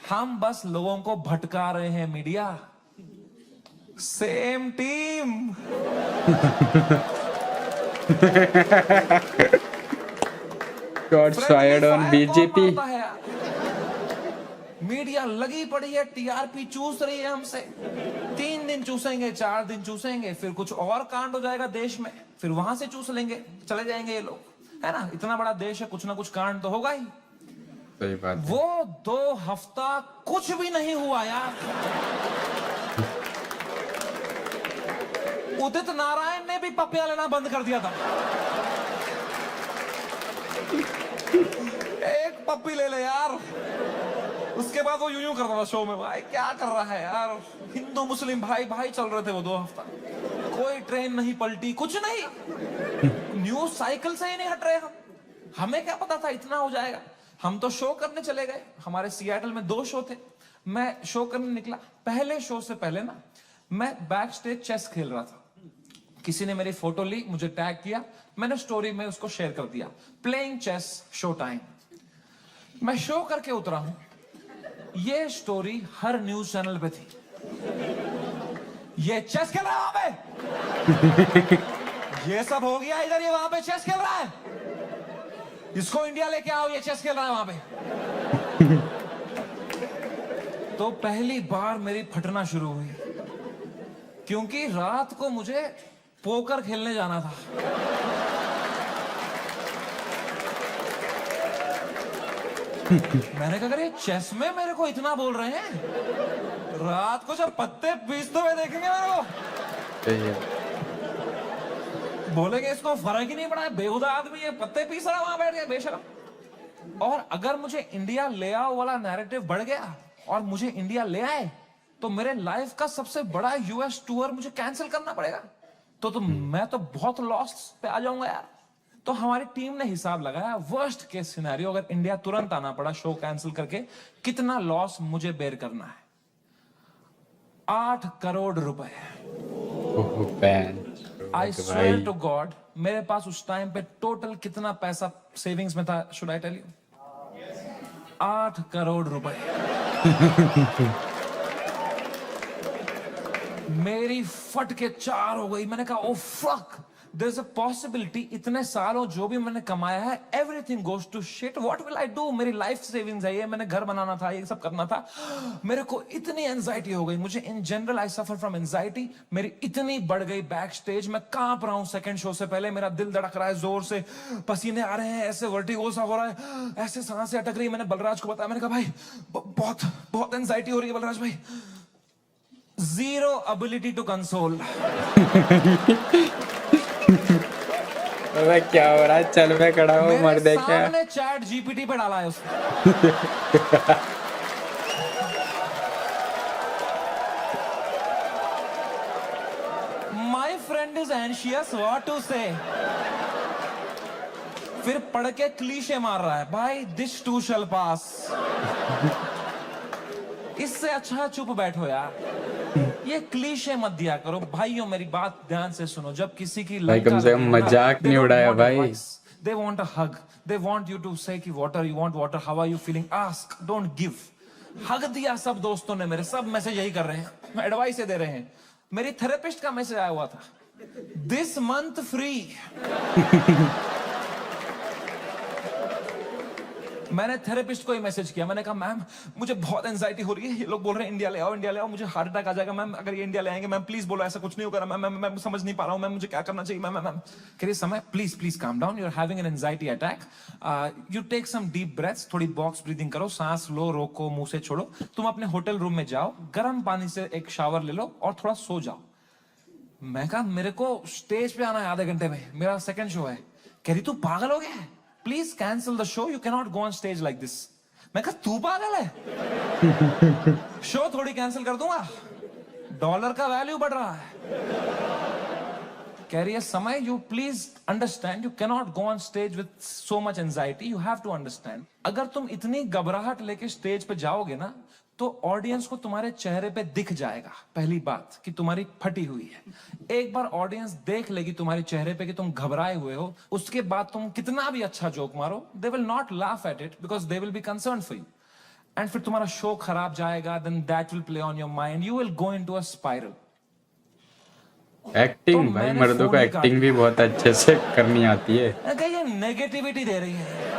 [SPEAKER 2] हम बस लोगों को भटका रहे हैं media. Same team.
[SPEAKER 1] Shots fired on BJP।
[SPEAKER 2] Media लगी पड़ी है, टीआरपी चूस रही है हमसे। 3 दिन चूसेंगे, 4 दिन चूसेंगे, फिर कुछ और कांड हो जाएगा देश में, फिर वहां से चूस लेंगे, चले जाएंगे ये लोग, है ना। इतना बड़ा देश है, कुछ ना कुछ कांड तो होगा ही।
[SPEAKER 1] सही बात है।
[SPEAKER 2] वो 2 हफ्ता कुछ भी नहीं हुआ यार। उदित नारायण ने भी पपिया लेना बंद कर दिया था। एक पप्पी ले ले यार, उसके बाद वो यूं करता था शो में, भाई क्या कर रहा है यार। हिंदू मुस्लिम भाई भाई चल रहे थे वो 2 हफ्ता, कोई ट्रेन नहीं पलटी, कुछ नहीं। न्यूज साइकिल से ही नहीं हट रहे हम। हमें क्या पता था इतना हो जाएगा। हम तो शो करने चले गए, हमारे सियाटल में 2 शो थे। मैं शो करने निकला, पहले शो से पहले ना मैं बैक स्टेज चेस खेल रहा था। किसी ने मेरी फोटो ली, मुझे टैग किया, मैंने स्टोरी में उसको शेयर कर दिया, प्लेइंग चेस शो टाइम। मैं शो करके उतरा हूं, ये स्टोरी हर न्यूज चैनल पे थी। ये चेस खेल रहा है वहां पे, ये सब हो गया इधर, ये वहां पे चेस खेल रहा है, इसको इंडिया लेके आओ, ये चेस खेल रहा है वहां पे। तो पहली बार मेरी फटना शुरू हुई, क्योंकि रात को मुझे पोकर खेलने जाना था। मैंने कहा अरे चेस में मेरे को इतना बोल रहे हैं, रात को जब पत्ते पीसते हुए देखेंगे मेरे को, बोलेंगे इसको फर्क ही नहीं पड़ा है, बेहुदा आदमी है, पत्ते पीस रहा वहां बैठ गया बेशरम। और अगर मुझे इंडिया ले आओ वाला नैरेटिव बढ़ गया और मुझे इंडिया ले आए, तो मेरे लाइफ का सबसे बड़ा यूएस टूर मुझे कैंसिल करना पड़ेगा। तो मैं तो बहुत लॉस पे आ जाऊंगा यार। तो हमारी टीम ने हिसाब लगाया, वर्स्ट केस सिनेरियो अगर इंडिया तुरंत आना पड़ा शो कैंसिल करके, कितना लॉस मुझे बेयर करना है। 8 करोड़ रुपए। आई स्वेयर टू गॉड, मेरे पास उस टाइम पे टोटल कितना पैसा सेविंग्स में था, should I tell you? 8 crore रुपए। मेरी फट के 4 हो गई। मैंने कहा oh fuck, there is a possibility इतने सालों जो भी मैंने कमाया है, everything goes to shit, what will I do? मेरी लाइफ सेविंग्स है ये, मैंने घर बनाना था, ये सब करना था। मेरे को इतनी एंजाइटी हो गई, मुझे in general I suffer from anxiety. मेरी इतनी बढ़ गई बैक स्टेज, मैं कांप रहा हूं सेकंड शो से पहले, मेरा दिल धड़क रहा है जोर से, पसीने आ रहे हैं, ऐसे वर्टिगो सा हो रहा है, ऐसे सांसें अटक रही। मैंने बलराज को बताया, मैंने कहा भाई बहुत बहुत एंजाइटी हो रही है बलराज भाई। Zero ability to console.
[SPEAKER 1] अबे क्या हो रहा है? चल मैं खड़ा हूँ, मर दे क्या?
[SPEAKER 2] सामने चैट जीपीटी पे डाला है उसने। My friend is anxious, what to say? फिर पढ़ के क्लीशे मार रहा है, भाई this too shall pass. इससे अच्छा चुप बैठो यार, ये क्लीशे मत दिया करो भाइयों। मेरी बात ध्यान से सुनो, जब किसी की
[SPEAKER 1] भाई कम से कम मजाक नहीं उड़ाया भाई।
[SPEAKER 2] They want a hug. They want you to say कि water, you want water, how are you feeling? Ask, don't give. हग दिया सब दोस्तों ने मेरे, सब मैसेज यही कर रहे हैं, एडवाइस दे रहे हैं। मेरी थेरेपिस्ट का मैसेज आया हुआ था, दिस मंथ फ्री। मैंने थेरेपिस्ट को ही मैसेज किया, मैंने कहा मैम मुझे बहुत एंजाइटी हो रही है, ये लोग बोल रहे हैं इंडिया ले आओ, इंडिया ले आओ, मुझे हार्ट अटैक आ जाएगा मैम अगर ये इंडिया ले आएंगे। मैम प्लीज बोलो ऐसा कुछ नहीं होगा मैम, मैं समझ नहीं पा रहा हूँ मैम, मुझे क्या करना चाहिए मैम? मैम कह रही Samay please please calm down, you are having an anxiety attack, you take some deep breaths, थोड़ी बॉक्स ब्रीदिंग करो, सांस लो, रोको, मुंह से छोड़ो, तुम अपने होटल रूम में जाओ, गर्म पानी से एक शावर ले लो और थोड़ा सो जाओ। मैं कहा मेरे को स्टेज पे आना है आधे घंटे में, मेरा सेकंड शो है। कह रही तू पागल हो गया है, please cancel the show, you can not go on stage like this. मैं कहा तू पागल है, शो थोड़ी कैंसिल कर दूंगा, डॉलर का वैल्यू बढ़ रहा है। कह रही है Samay you please understand, you can not go on stage with so much anxiety, you have to understand. अगर तुम इतनी घबराहट लेके स्टेज पे जाओगे ना, तो ऑडियंस को तुम्हारे चेहरे पे दिख जाएगा पहली बात कि तुम्हारी फटी हुई है। एक बार ऑडियंस देख लेगी तुम्हारे चेहरे पे कि तुम घबराए हुए हो, उसके बाद तुम कितना भी अच्छा जोक मारो, they will not laugh at it because they will be concern for you. And फिर तुम्हारा शो खराब जाएगा, then that will play on your mind, you will go into a spiral.
[SPEAKER 1] Acting
[SPEAKER 2] तो
[SPEAKER 1] भाई, मर्दों को एक्टिंग भी बहुत अच्छे से करनी आती है।
[SPEAKER 2] ये नेगेटिविटी दे रही है,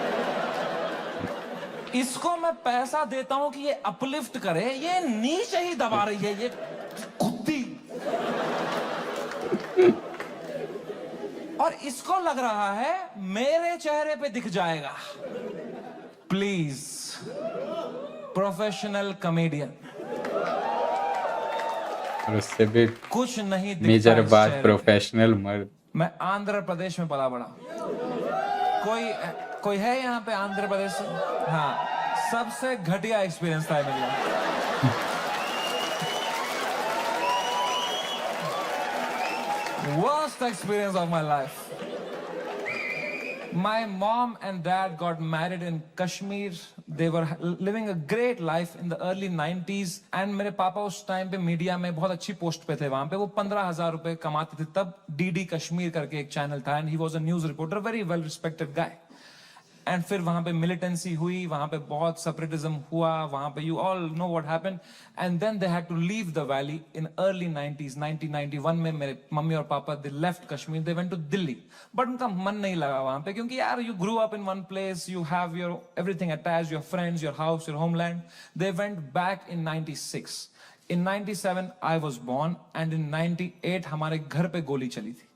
[SPEAKER 2] इसको मैं पैसा देता हूं कि ये अपलिफ्ट करे, ये नीचे ही दबा रही है, ये कुत्ती। और इसको लग रहा है मेरे चेहरे पे दिख जाएगा। प्लीज प्रोफेशनल कॉमेडियन,
[SPEAKER 1] और उससे भी
[SPEAKER 2] कुछ नहीं दिखता
[SPEAKER 1] मेजर
[SPEAKER 2] इस
[SPEAKER 1] बात
[SPEAKER 2] चेहरे पे।
[SPEAKER 1] प्रोफेशनल मर्द।
[SPEAKER 2] मैं आंध्र प्रदेश में पला बड़ा। कोई है यहाँ पे आंध्र प्रदेश से? हाँ, सबसे घटिया एक्सपीरियंस था मेरे लिए। Worst experience of my life. My mom and dad got married in Kashmir. They were living a great life in the early 90s. And मेरे पापा उस टाइम पे मीडिया में बहुत अच्छी पोस्ट पे थे वहां पे। वो 15,000 रुपए कमाते थे तब। DD कश्मीर करके एक चैनल था, and he was a news reporter, very well respected guy. And फिर वहां पे मिलिटेंसी हुई, वहां पे बहुत सेपरेटिज्म हुआ, वहां पे you all know what happened, and then they had to leave the valley in early 90s 1991 में मेरे मम्मी और पापा they left Kashmir, they went to Delhi, but उनका मन नहीं लगा वहां पे, क्योंकि यार you grew up in one place, you have your everything attached, your friends, your house, your homeland. They went back in 96. In 97 I was born, and in 98 हमारे घर पे गोली चली थी.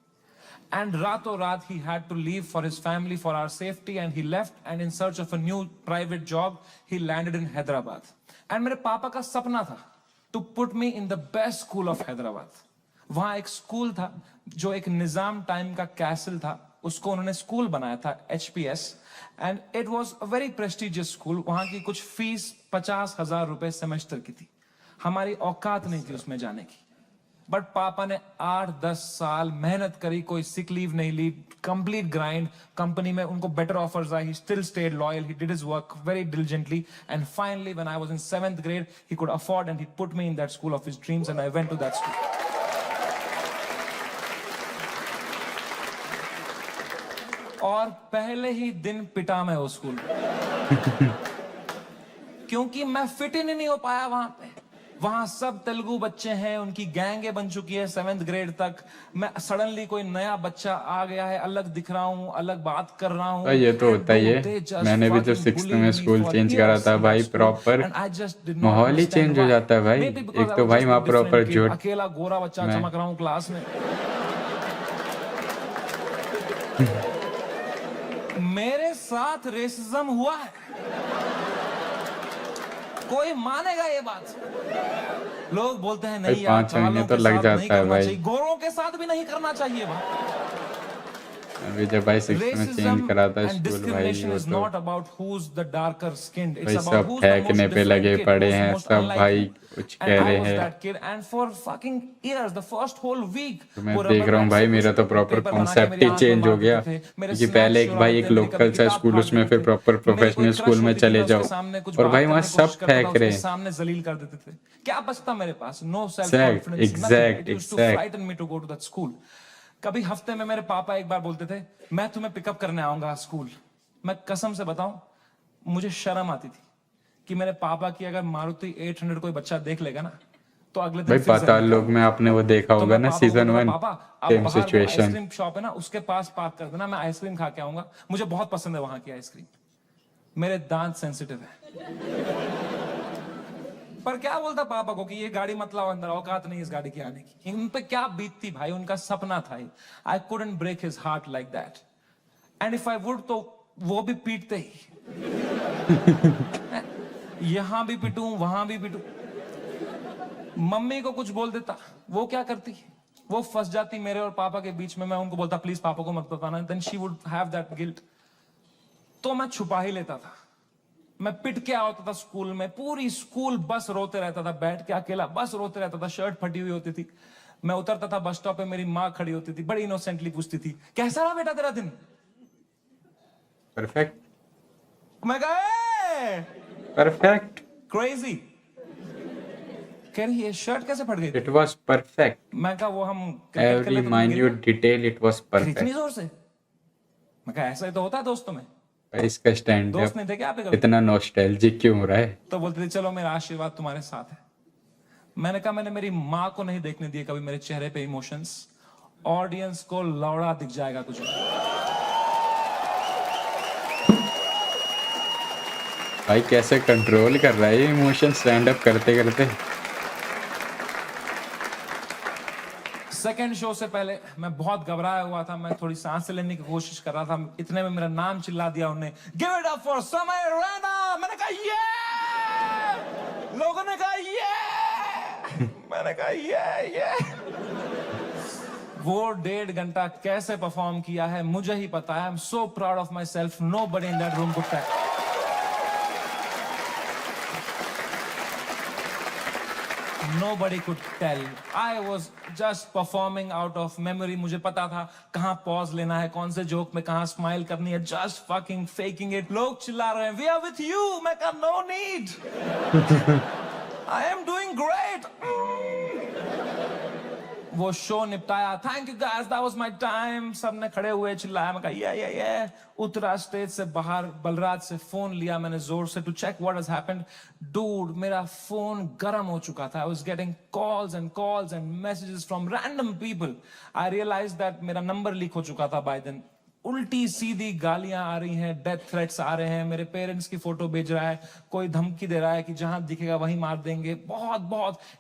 [SPEAKER 2] And रातों रात he had to leave for his family, for our safety, and he left, and in search of a new private job he landed in Hyderabad. And मेरे पापा का सपना था to put me in the best school of Hyderabad. वहाँ एक school था जो एक निजाम टाइम का कैसल था, उसको उन्होंने स्कूल बनाया था, HPS, and it was a very prestigious school. वहाँ की कुछ फीस 50,000 रुपए सेमेस्टर की थी. हमारी औकात नहीं थी उसमें जाने की, बट पापा ने 8-10 साल मेहनत करी, कोई सिक लीव नहीं ली, कंप्लीट ग्राइंड. कंपनी में उनको बेटर ऑफर्स आई, he still stayed loyal, he did his work very diligently, and finally when I was in 7th grade he could afford and he put me in that school of his dreams, and I went to that school. और पहले ही दिन पिटा मैं वो school क्योंकि मैं fit in नहीं हो पाया वहां पे. वहां सब तेलुगु बच्चे हैं, उनकी गैंगे बन चुकी है 7th grade तक. मैं सडनली कोई नया बच्चा आ गया है, अलग दिख रहा हूँ, अलग बात कर रहा हूँ.
[SPEAKER 1] ये तो होता ही है. मैंने भी जब 6th में स्कूल चेंज करा था भाई, प्रॉपर माहौल ही चेंज हो जाता है भाई. एक तो भाई वहाँ प्रॉपर जो
[SPEAKER 2] अकेला गोरा बच्चा चमक रहा हूँ क्लास में. मेरे साथ रेसिज्म हुआ है, कोई मानेगा ये बात? लोग बोलते हैं नहीं यार,
[SPEAKER 1] 5 महीने तो लग जाता है भाई.
[SPEAKER 2] गोरों के साथ भी नहीं करना चाहिए
[SPEAKER 1] अभी जब भाई 6th में चेंज करा था स्कूल भाई, वो तो
[SPEAKER 2] not about who's the darker skinned,
[SPEAKER 1] भाई
[SPEAKER 2] it's about
[SPEAKER 1] सब
[SPEAKER 2] who's the most
[SPEAKER 1] फेंकने पे लगे
[SPEAKER 2] different kid,
[SPEAKER 1] पड़े
[SPEAKER 2] who's
[SPEAKER 1] हैं
[SPEAKER 2] most
[SPEAKER 1] सब
[SPEAKER 2] unlike
[SPEAKER 1] भाई,
[SPEAKER 2] you.
[SPEAKER 1] कुछ
[SPEAKER 2] And
[SPEAKER 1] कह
[SPEAKER 2] I
[SPEAKER 1] रहे
[SPEAKER 2] was
[SPEAKER 1] हैं.
[SPEAKER 2] that kid, and for fucking years, the first whole week,
[SPEAKER 1] तो मैं
[SPEAKER 2] वो
[SPEAKER 1] देख
[SPEAKER 2] rubber
[SPEAKER 1] रहा हूँ
[SPEAKER 2] band
[SPEAKER 1] भाई,
[SPEAKER 2] से
[SPEAKER 1] मेरा
[SPEAKER 2] कुछ
[SPEAKER 1] तो प्रॉपर
[SPEAKER 2] paper बना के
[SPEAKER 1] कॉन्सेप्ट
[SPEAKER 2] मेरे
[SPEAKER 1] ही
[SPEAKER 2] हाथ
[SPEAKER 1] चेंज
[SPEAKER 2] में
[SPEAKER 1] हो गया.
[SPEAKER 2] मार देते थे. मेरे
[SPEAKER 1] क्योंकि
[SPEAKER 2] snacks
[SPEAKER 1] पहले एक
[SPEAKER 2] चुरा
[SPEAKER 1] भाई
[SPEAKER 2] लेते
[SPEAKER 1] एक
[SPEAKER 2] थे, कभी
[SPEAKER 1] लोकल सा
[SPEAKER 2] किताब
[SPEAKER 1] स्कूल,
[SPEAKER 2] फाड़
[SPEAKER 1] उसमें
[SPEAKER 2] देते
[SPEAKER 1] फिर
[SPEAKER 2] थे.
[SPEAKER 1] प्रॉपर
[SPEAKER 2] मेरी कोई
[SPEAKER 1] प्रोफेशनल
[SPEAKER 2] crush
[SPEAKER 1] स्कूल में
[SPEAKER 2] होती थी,
[SPEAKER 1] चले
[SPEAKER 2] मैं उसके
[SPEAKER 1] जाओ,
[SPEAKER 2] सामने कुछ
[SPEAKER 1] और
[SPEAKER 2] बात
[SPEAKER 1] भाई
[SPEAKER 2] करने
[SPEAKER 1] वहाँ
[SPEAKER 2] की
[SPEAKER 1] सब
[SPEAKER 2] कोशिश करता था,
[SPEAKER 1] फेंक रहे
[SPEAKER 2] उसके
[SPEAKER 1] हैं.
[SPEAKER 2] सामने जलील कर देते थे. क्या बचता मेरे पास? No self
[SPEAKER 1] Exact,
[SPEAKER 2] confidence,
[SPEAKER 1] exact,
[SPEAKER 2] It used to
[SPEAKER 1] exact.
[SPEAKER 2] frighten me to go to that school. कभी हफ्ते में मेरे पापा एक बार बोलते थे, मैं तुम्हें पिकअप करने आऊंगा स्कूल. मैं कसम से बताऊं, मुझे शर्म आती थी कि मेरे पापा की अगर मारुति 800 कोई बच्चा देख लेगा ना, तो अगले दिन
[SPEAKER 1] भाई
[SPEAKER 2] फिर
[SPEAKER 1] पाताल
[SPEAKER 2] जलील
[SPEAKER 1] लोग में आपने वो देखा
[SPEAKER 2] तो
[SPEAKER 1] होगा
[SPEAKER 2] मैं
[SPEAKER 1] ना,
[SPEAKER 2] पापा को
[SPEAKER 1] सीजन
[SPEAKER 2] बोलता था,
[SPEAKER 1] 1
[SPEAKER 2] पापा अब
[SPEAKER 1] सेम
[SPEAKER 2] बाहर वो
[SPEAKER 1] सिचुएशन.
[SPEAKER 2] आइसक्रीम शॉप है ना, उसके पास पार्क कर देना, मैं आइसक्रीम खा के आऊंगा, मुझे बहुत पसंद है वहां की आइसक्रीम. मेरे दांत सेंसिटिव है. पर क्या बोलता पापा को कि ये गाड़ी मत लाओ अंदर, औकात नहीं इस गाड़ी की आने की. उन पे क्या बीतती भाई, उनका सपना था. I couldn't break his heart like that, and if I would तो वो भी पीटते ही. यहां भी पिटूं, वहां भी पिटूं. मम्मी को कुछ बोल देता, वो क्या करती, वो फंस जाती मेरे और पापा के बीच में. मैं उनको बोलता प्लीज पापा को मत बताना, then she would have that guilt. तो मैं छुपा ही लेता था. मैं पिट के आता था स्कूल में, पूरी स्कूल बस रोते रहता था, बैठ के अकेला बस रोते रहता था. शर्ट फटी हुई होती थी, मैं उतरता था बस स्टॉप पे, मेरी माँ खड़ी होती थी, बड़ी इनोसेंटली पूछती थी, कैसा रहा बेटा तेरा दिन?
[SPEAKER 1] परफेक्ट.
[SPEAKER 2] मैं कहा
[SPEAKER 1] परफेक्ट.
[SPEAKER 2] क्रेजी. कह रही ये शर्ट कैसे फट गई?
[SPEAKER 1] It was perfect.
[SPEAKER 2] मैं कहा वो हम क्रिकेट
[SPEAKER 1] एवरी
[SPEAKER 2] खेलते थे,
[SPEAKER 1] माइन्यूट डिटेल इट वाज
[SPEAKER 2] इतनी
[SPEAKER 1] परफेक्ट.
[SPEAKER 2] जोर से. मैं कहा ऐसा ही तो होता है दोस्तों में.
[SPEAKER 1] इसका स्टैंड
[SPEAKER 2] दोस्त नहीं थे क्या आप कभी?
[SPEAKER 1] इतना नॉस्टैल्जिक क्यों हो रहा है?
[SPEAKER 2] तो बोलते थे चलो मेरा आशीर्वाद तुम्हारे साथ है. मैंने कहा मैंने मेरी माँ को नहीं देखने दिए कभी मेरे चेहरे पे इमोशंस. ऑडियंस को लौड़ा दिख जाएगा तुझे.
[SPEAKER 1] भाई कैसे कंट्रोल कर रहा है ये इमोशन स्टैंड अप करते करते.
[SPEAKER 2] सेकेंड शो से पहले मैं बहुत घबराया हुआ था. मैं थोड़ी सांस लेने की कोशिश कर रहा था. इतने में मेरा नाम चिल्ला दिया उन्होंने, गिव इट अप फॉर समय रैना. मैंने कहा ये. लोगों ने कहा ये. मैंने कहा ये. वो 1.5 घंटा कैसे परफॉर्म किया है मुझे ही पता है. I am so proud of myself. Nobody in that room could tell. Nobody could tell. I was just performing out of memory. मुझे पता था कहाँ पॉज लेना है, कौन से जोक में कहाँ स्माइल करनी है. Just fucking faking it. लोग चिल्ला रहे हैं, We are with you. मैं कहा no need. I am doing great. वो शो निपटाया. Thank you guys, that was my time. सबने खड़े हुए चिल्लाया. मैं कहा ये उतरा स्टेज से बाहर. बलराज से फोन लिया मैंने जोर से to check what has happened. Dude, मेरा फोन गर्म हो चुका था. I was getting calls and messages from random people. I realise that मेरा नंबर लीक हो चुका था बाय देन. उल्टी सीधी गालियां आ रही हैं, डेथ थ्रेट्स आ रहे हैं. मेरे पेरेंट्स की फोटो भेज रहा है, कोई धमकी दे रहा है कि जहां दिखेगा वहीं मार देंगे. बहुत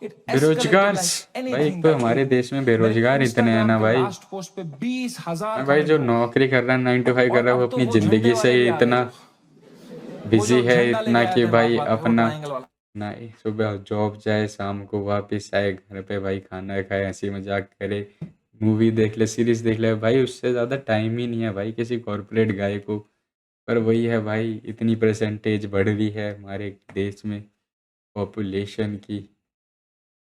[SPEAKER 1] बेरोजगार भाई, एक तो हमारे देश में बेरोजगार इतने हैं ना भाई.
[SPEAKER 2] लास्ट पोस्ट पे 20,000
[SPEAKER 1] भाई जो नौकरी कर रहा है 9 to 5 कर रहा है वो अपनी जिंदगी से ही इतना बिजी है, इतना कि भाई अपना ना सुबह जॉब जाए, शाम को वापस आए घर पे भाई, खाना खाए, हंसी मजाक करे, मूवी देख ले, सीरीज देख ले भाई. उससे ज़्यादा टाइम ही नहीं है भाई किसी कॉर्पोरेट गाय को. पर वही है भाई, इतनी परसेंटेज बढ़ रही है हमारे देश में पॉपुलेशन की.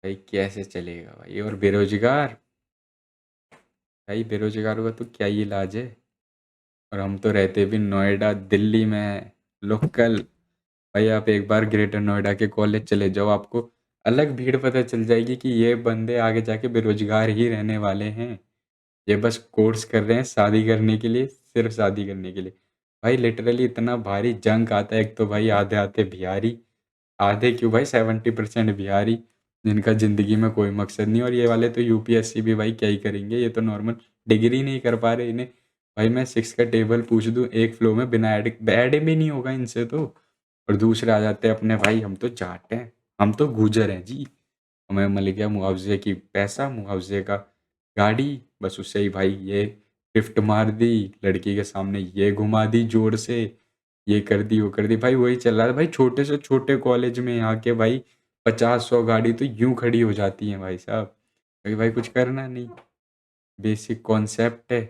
[SPEAKER 1] भाई कैसे चलेगा भाई. और बेरोजगार भाई, बेरोजगारों का तो क्या ही इलाज है. और हम तो रहते भी नोएडा दिल्ली में लोकल. भाई आप एक बार ग्रेटर नोएडा के कॉलेज चले जाओ, आपको अलग भीड़ पता चल जाएगी कि ये बंदे आगे जाके बेरोजगार ही रहने वाले हैं. ये बस कोर्स कर रहे हैं शादी करने के लिए, सिर्फ शादी करने के लिए. भाई लिटरली इतना भारी जंग आता है. एक तो भाई आधे आधे बिहारी, आधे क्यों भाई 70% बिहारी, जिनका ज़िंदगी में कोई मकसद नहीं. और ये वाले तो यूपीएससी भी भाई क्या ही करेंगे, ये तो नॉर्मल डिग्री नहीं कर पा रहे इन्हें. भाई मैं 6 का टेबल पूछ दूँ एक फ्लो में बिना ऐड भी नहीं होगा इनसे तो. और दूसरे आ जाते हैं अपने, भाई हम तो जाट हैं, हम तो गुजर हैं जी, हमें मिल गया मुआवजे की पैसा, मुआवजे का गाड़ी, बस उससे ही भाई ये गिफ्ट मार दी लड़की के सामने, ये घुमा दी जोर से, ये कर दी वो कर दी. भाई वही चल रहा है भाई. छोटे से छोटे कॉलेज में यहाँ के भाई 50-100 गाड़ी तो यूं खड़ी हो जाती हैं भाई साहब. क्योंकि भाई कुछ करना नहीं, बेसिक कॉन्सेप्ट है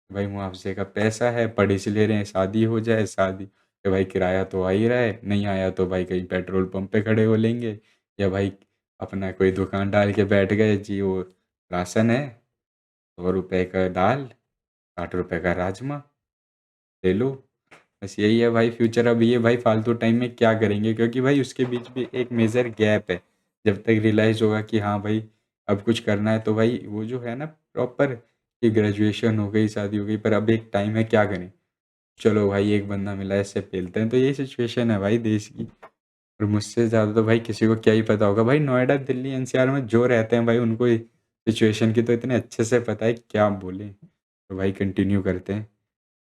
[SPEAKER 1] भाई मुआवजे का पैसा है, पढ़ इसलिए रहे हैं शादी हो जाए. शादी तो भाई किराया तो आ ही रहा है, नहीं आया तो भाई कहीं पेट्रोल पंप पे खड़े हो लेंगे, या भाई अपना कोई दुकान डाल के बैठ गए जी. वो राशन है 100 रुपये का दाल, 60 रुपये का राजमा, ले लो. बस यही है भाई फ्यूचर. अब ये भाई फालतू टाइम में क्या करेंगे, क्योंकि भाई उसके बीच भी एक मेजर गैप है. जब तक रियलाइज होगा कि हाँ भाई अब कुछ करना है, तो भाई वो जो है ना प्रॉपर कि ग्रेजुएशन हो गई, शादी हो गई, पर अब एक टाइम है क्या करें. चलो भाई एक बंदा मिला है, इससे पेलते हैं. तो यही सिचुएशन है भाई देश की. और मुझसे ज़्यादा तो भाई किसी को क्या ही पता होगा भाई. नोएडा दिल्ली एनसीआर में जो रहते हैं भाई उनको सिचुएशन की तो इतने अच्छे से पता है क्या बोलें. तो भाई कंटिन्यू करते हैं.